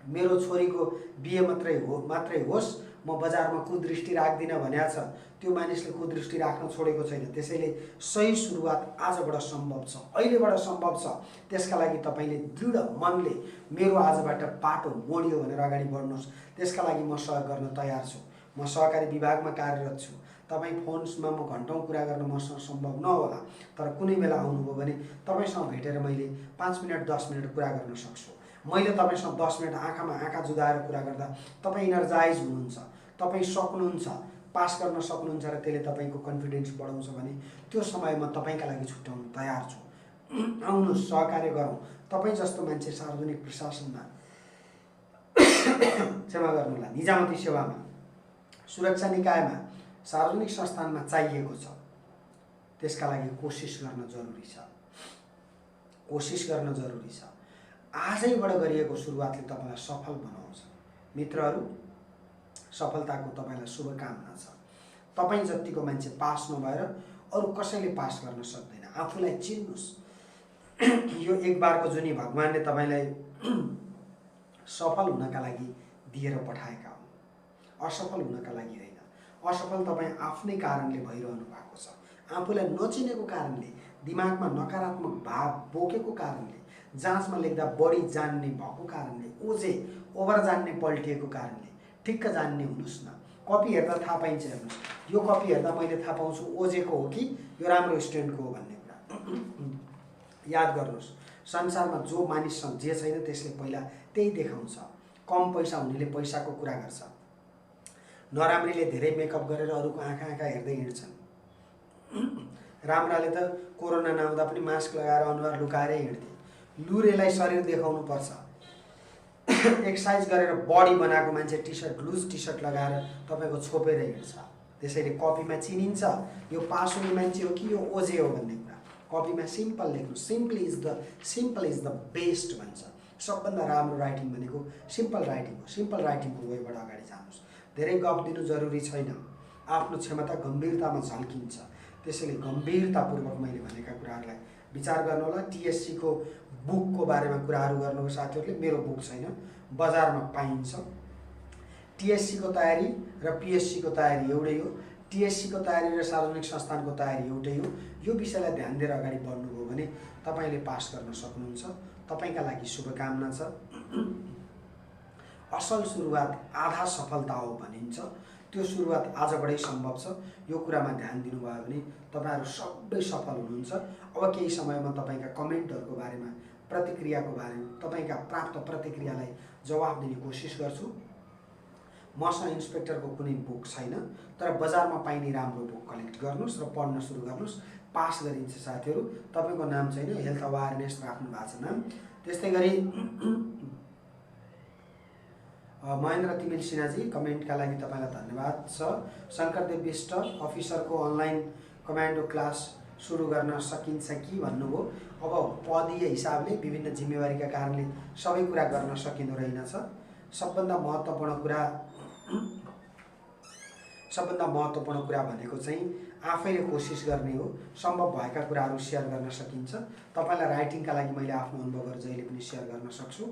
मेरो छोरीको बिहे मात्रै होस्, म बजारमा कुदृष्टि राख्दिनँ भनेको छ, त्यो मानिसले कुदृष्टि राख्न छोडेको छैन। त्यसैले सही सुरुवात आजबाट सम्भव छ, अहिलेबाट सम्भव छ। त्यसका लागि तपाईँले दृढ मनले मेरो आजबाट बाटो मोडियो भनेर अगाडि बढ्नुहोस्। त्यसका लागि म सहयोग गर्न तयार छु। म सहकारी विभागमा कार्यरत छु। तपाईँ फोनमा म घन्टौँ कुरा गर्न मसँग सम्भव नहोला, तर कुनै बेला आउनुभयो भने तपाईँसँग भेटेर मैले 5 मिनट 10 मिनट कुरा गर्न सक्छु। मैले तपाईँसँग 10 मिनट आँखामा आँखा जुदाएर कुरा गर्दा तपाईँ इनर्जाइज हुनुहुन्छ, तपाईँ सक्नुहुन्छ, पास गर्न सक्नुहुन्छ, र त्यसले तपाईँको कन्फिडेन्स बढाउँछ भने त्यो समय म तपाईँका लागि छुट्याउन तयार छु। आउनुहोस्, सहकार्य गरौँ। तपाईँ जस्तो मान्छे सार्वजनिक प्रशासनमा क्षमा गर्नुहोला, निजामती सेवामा, सुरक्षा निकायमा, सार्वजनिक संस्थानमा चाहिएको छ। त्यसका लागि कोसिस गर्न जरुरी छ। आजैबाट गरिएको सुरुवातले तपाईँलाई सफल बनाउँछ। मित्रहरू, सफलताको तपाईँलाई शुभकामना छ। तपाईँ जतिको मान्छे पास नभएर अरू कसैले पास गर्न सक्दैन। आफूलाई चिन्नुहोस्। यो एक बारको जुनी भगवानले तपाईँलाई सफल हुनका लागि दिएर पठाएका हुन्, असफल हुनका लागि होइन। असफल तपाईँ आफ्नै कारणले भइरहनु भएको छ। आफूलाई नचिनेको कारणले, दिमागमा नकारात्मक भाव बोकेको कारणले, जाँचमा लेख्दा बढी जान्ने भएको कारणले, ओभर जान्ने पल्टिएको कारणले ठिक्क जान्ने हुनुहोस् न। कपी हेर्दा थाहा पाइन्छ। हेर्नुहोस्, यो कपी हेर्दा मैले थाहा पाउँछु ओजेको हो कि यो राम्रो स्टुडेन्टको हो भन्ने कुरा याद गर्नुहोस्। संसारमा जो मानिससँग जे छैन त्यसले पहिला त्यही देखाउँछ। कम पैसा हुनेले पैसाको कुरा गर्छ, नराम्रीले धेरै मेकअप गरेर अरूको आँखा हेर्दै हिँड्छन्, राम्राले त कोरोना नआउँदा पनि मास्क लगाएर अनुहार लुकाएरै हिँड्थे। लुरेलाई शरीर देखाउनु पर्छ। एक्सर्साइज गरेर बडी बनाएको मान्छे लुज टी सर्ट लगाएर तपाईँको छोपेर हिँड्छ। त्यसैले कपीमा चिनिन्छ यो पास हुने मान्छे हो कि यो ओजे हो भन्ने कुरा। कपीमा सिम्पल लेख्नु। सिम्पल इज द बेस्ट भन्छ। सबभन्दा राम्रो राइटिङ भनेको सिम्पल राइटिङ हो। सिम्पल राइटिङको वेबाट अगाडि जानुहोस्। धेरै गफ दिनु जरुरी छैन। आफ्नो क्षमता गम्भीरतामा झल्किन्छ। त्यसैले गम्भीरतापूर्वक मैले भनेका कुराहरूलाई विचार गर्नु होला। टिएससीको बुकको बारेमा कुराहरू गर्नुको साथीहरूले मेरो बुक छैन, बजारमा पाइन्छ। टिएससीको तयारी र पिएससीको तयारी एउटै हो। टिएससीको तयारी र सार्वजनिक संस्थानको तयारी एउटै हो। यो विषयलाई ध्यान दिएर अगाडि बढ्नुभयो भने तपाईँले पास गर्न सक्नुहुन्छ। तपाईँका लागि शुभकामना छ। असल सुरुवात आधा सफलता हो भनिन्छ। त्यो सुरुवात आजबाटै सम्भव छ। यो कुरामा ध्यान दिनुभयो भने तपाईँहरू सबै सफल हुनुहुन्छ। अब केही समयमा तपाईँका कमेन्टहरूको बारेमा, प्रतिक्रियाको बारेमा, तपाईँका प्राप्त प्रतिक्रियालाई जवाफ दिने कोसिस गर्छु। मसँग इन्सपेक्टरको कुनै बुक छैन, तर बजारमा पाइने राम्रो बुक कलेक्ट गर्नुहोस् र पढ्न सुरु गर्नुहोस्। पास गरिन्छ साथीहरू। तपाईँको नाम छैन, हेल्थ अवेरनेस राख्नु भएको छ नाम। त्यस्तै गरी महेन्द्र तिमिल सिन्हाजी कमेन्टका लागि तपाईँलाई धन्यवाद छ। शङ्करदेव विष्ट अफिसरको अनलाइन कमान्डो क्लास सुरु गर्न सकिन्छ कि भन्नुभयो। अब पदीय हिसाबले विभिन्न जिम्मेवारीका कारणले सबै कुरा गर्न सकिँदो रहेनछ। सबभन्दा महत्त्वपूर्ण कुरा भनेको चाहिँ आफैले कोसिस गर्ने हो। सम्भव भएका कुराहरू सेयर गर्न सकिन्छ। तपाईँलाई राइटिङका लागि मैले आफ्नो अनुभवहरू जहिले पनि सेयर गर्न सक्छु।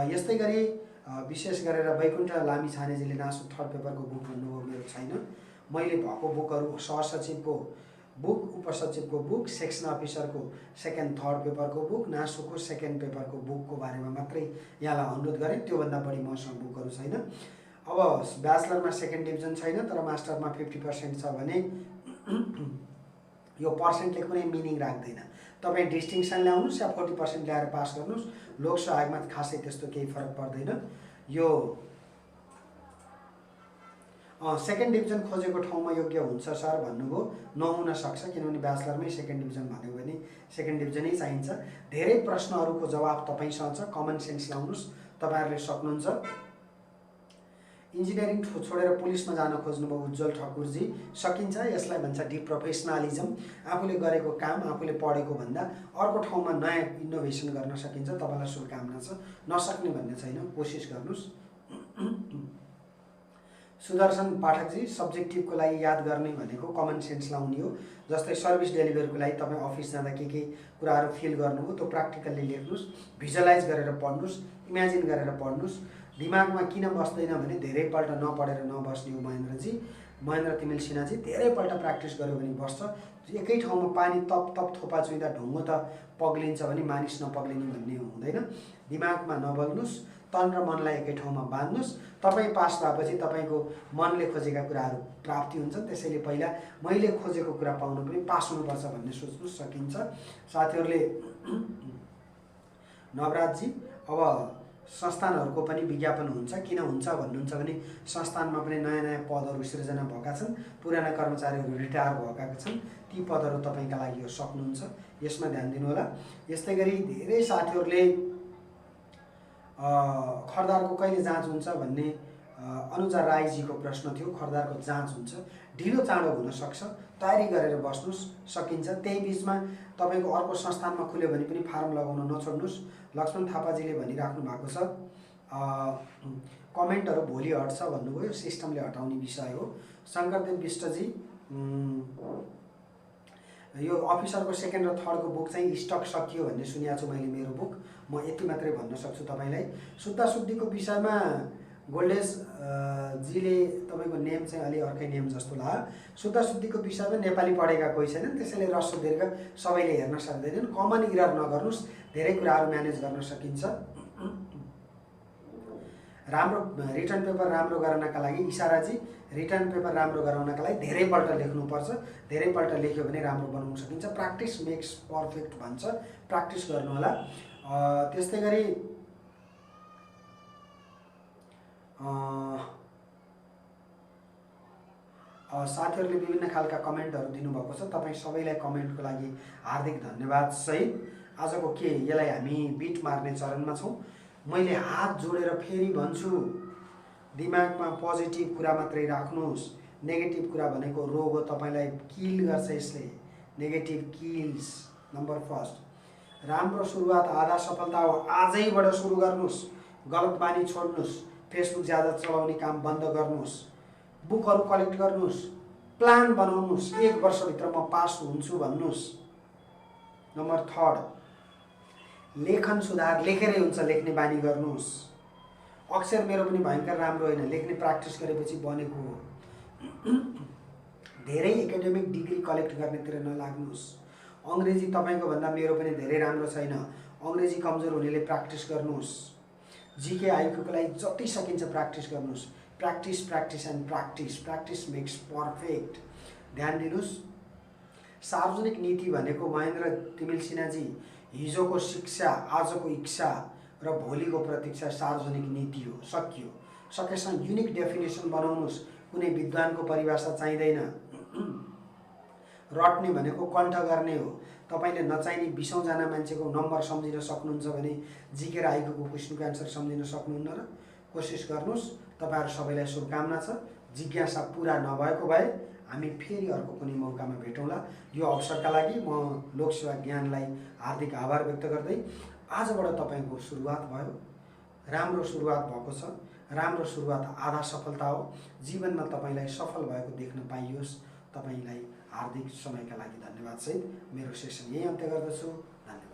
यस्तै गरी विशेष गरेर वैकुण्ठ लामिछानेजीले नासु थर्ड पेपरको बुक भन्नुभयो, मेरो छैन। मैले भएको बुकहरू सहसचिवको बुक, उपसचिवको बुक, सेक्सन अफिसरको सेकेन्ड थर्ड पेपरको बुक, नासुको सेकेन्ड पेपरको बुकको बारेमा मात्रै यहाँलाई अनुरोध गरेँ। त्योभन्दा बढी मसँग बुकहरू छैन। अब ब्याचलरमा सेकेन्ड डिभिजन छैन तर मास्टरमा 50% छ भने यो पर्सेन्टले कुनै मिनिङ राख्दैन। तपाईँ डिस्टिङसन ल्याउनुहोस् या 40% ल्याएर पास गर्नुहोस्, लोकसहायकमा खासै त्यस्तो केही फरक पर्दैन। यो सेकेन्ड डिभिजन खोजेको ठाउँमा योग्य हुन्छ सर भन्नुभयो। नहुन सक्छ, किनभने ब्याचलरमै सेकेन्ड डिभिजन भन्यो भने सेकेन्ड डिभिजनै चाहिन्छ। धेरै प्रश्नहरूको जवाब तपाईँसँग छ। कमन सेन्स ल्याउनुहोस्, तपाईँहरूले सक्नुहुन्छ। इन्जिनियरिङ छोडेर पुलिसमा जान खोज्नुभयो उज्जवल ठकुरजी। सकिन्छ। यसलाई भन्छ डिप्रोफेसनलिजम। आफूले गरेको काम, आफूले पढेको भन्दा अर्को ठाउँमा नयाँ इनोभेसन गर्न सकिन्छ। तपाईँलाई शुभकामना छ। नसक्ने भन्ने छैन, कोसिस गर्नुहोस्। सुदर्शन पाठकजी, सब्जेक्टिभको लागि याद गर्ने भनेको कमन सेन्स लाउने हो। जस्तै सर्भिस डेलिभरीको लागि तपाईँ अफिस जाँदा के कुराहरू फिल गर्नुभयो त्यो प्र्याक्टिकल्ली लेख्नुहोस्, भिजुअलाइज गरेर पढ्नुहोस्, इमेजिन गरेर पढ्नुहोस्। दिमागमा किन बस्दैन भने धेरैपल्ट नपढेर नबस्ने हो महेन्द्रजी, महेन्द्र तिमिल सिन्हाजी। धेरैपल्ट प्र्याक्टिस गऱ्यो भने बस्छ। एकै ठाउँमा पानी तप थोपा चुइँदा ढुङ्गो त पग्लिन्छ भने मानिस नपग्लिने भन्ने हुँदैन। दिमागमा नबल्नुहोस्, तन र मनलाई एकै ठाउँमा बाँध्नुहोस्। तपाईँ पास भएपछि तपाईँको मनले खोजेका कुराहरू प्राप्ति हुन्छन्। त्यसैले पहिला मैले खोजेको कुरा पाउनु पनि पास हुनुपर्छ भन्ने सोच्नु सकिन्छ। साथीहरूले नवराजजी, अब संस्थानहरूको पनि विज्ञापन हुन्छ। किन हुन्छ भन्नुहुन्छ भने संस्थानमा पनि नयाँ नयाँ पदहरू सृजना भएका छन्। पुराना कर्मचारीहरू रिटायर भएका छन्। ती पदहरू तपाईँका लागि सक्नुहुन्छ। यसमा ध्यान दिनुहोला। यस्तै गरी धेरै साथीहरूले खरदारको कहिले जाँच हुन्छ भन्ने अनुजा राईजीको प्रश्न थियो। खरदारको जाँच हुन्छ, ढिलो चाँडो हुनसक्छ। तयारी गरेर बस्नुहोस्, सकिन्छ। त्यही बिचमा तपाईँको अर्को संस्थानमा खुल्यो भने पनि फारम लगाउन नछोड्नुहोस्। लक्ष्मण थापाजीले भनिराख्नु भएको छ कमेन्टहरू भोलि हट्छ भन्नुभयो। यो सिस्टमले हटाउने विषय हो। शङ्करदेव विष्टजी, यो अफिसरको सेकेन्ड र थर्डको बुक चाहिँ स्टक सकियो भन्ने सुनेको छु मैले। मेरो बुक म यति मात्रै भन्न सक्छु तपाईँलाई। शुद्धाशुद्धिको विषयमा गोल्डेज जीले तपाईँको नेम चाहिँ अलि अर्कै नेम जस्तो लाग्यो। शुद्धाशुद्धिको विषयमा नेपाली पढेका कोही छैनन्, त्यसैले ह्रस्व दीर्घ सबैले हेर्न सक्दैनन्। कमन इरर नगर्नुहोस्, धेरै कुराहरू म्यानेज गर्न सकिन्छ। राम्रो रिटर्न पेपर राम्रो गराउनका लागि इसाराजी रिटर्न पेपर राम्रो गराउनका लागि धेरैपल्ट लेख्नुपर्छ। धेरैपल्ट लेख्यो भने राम्रो बनाउन सकिन्छ। प्र्याक्टिस मेक्स पर्फेक्ट भन्छ, प्र्याक्टिस गर्नु होला। त्यस्तै गरी साथीहरूले विभिन्न खालका कमेन्टहरू दिनुभएको छ। तपाईँ सबैलाई कमेन्टको लागि हार्दिक धन्यवाद सहित आजको के यसलाई हामी बिट मार्ने चरणमा छौँ। मैले हात जोडेर फेरि भन्छु, दिमागमा पोजिटिभ कुरा मात्रै राख्नुहोस्। नेगेटिभ कुरा भनेको रोग हो, तपाईँलाई किल गर्छ यसले। Negative kills. नम्बर फर्स्ट, राम्रो सुरुवात आधा सफलता हो। आजैबाट सुरु गर्नुहोस्। गलत बानी छोड्नुहोस्। फेसबुक ज्यादा चलाउने काम बन्द गर्नुहोस्। बुकहरू कलेक्ट गर्नुहोस्। प्लान बनाउनुहोस्। 1 वर्षभित्र म पास हुन्छु भन्नुहोस्। नम्बर थर्ड, लेखन सुधार। लेखेरै हुन्छ, लेख्ने बानी गर्नुहोस्। अक्षर मेरो पनि भयङ्कर राम्रो होइन, लेख्ने प्र्याक्टिस गरेपछि बनेको हो। धेरै एकाडेमिक डिग्री कलेक्ट गर्नेतिर नलाग्नुहोस्। अङ्ग्रेजी तपाईँको भन्दा मेरो पनि धेरै राम्रो छैन। अङ्ग्रेजी कमजोर हुनेले प्र्याक्टिस गर्नुहोस्। जीके आइक्यूको लागि जति सकिन्छ प्र्याक्टिस गर्नुहोस्। Practice practice and practice. Practice makes perfect. ध्यान दिनुहोस्। सार्वजनिक नीति भनेको महेन्द्र तिमिल सिन्हाजी, हिजोको शिक्षा, आजको इच्छा र भोलिको प्रतीक्षा सार्वजनिक नीति हो। सकियो। सकेसम्म युनिक डेफिनेसन बनाउनुहोस्। कुनै विद्वानको परिभाषा चाहिँदैन। रट्ने भनेको कण्ठ गर्ने हो। तपाईँले नचाहिने 20औं जना मान्छेको नम्बर सम्झिन सक्नुहुन्छ भने जीके र आइक्यूको क्वेसनको एन्सर सम्झिन सक्नुहुन्न र? कोसिस गर्नुहोस्। तपाईँहरू सबैलाई शुभकामना छ। जिज्ञासा पुरा नभएको भए हामी फेरि अर्को कुनै मौकामा भेटौँला। यो अवसरका लागि म लोकसेवा ज्ञानलाई हार्दिक आभार व्यक्त गर्दै आजबाट तपाईँको सुरुवात भयो। राम्रो सुरुवात भएको छ। राम्रो सुरुवात आधा सफलता हो। जीवनमा तपाईँलाई सफल भएको देख्न पाइयोस्। तपाईँलाई हार्दिक समयका लागि धन्यवाद सहित मेरो सेसन यही अन्त्य गर्दछु। धन्यवाद।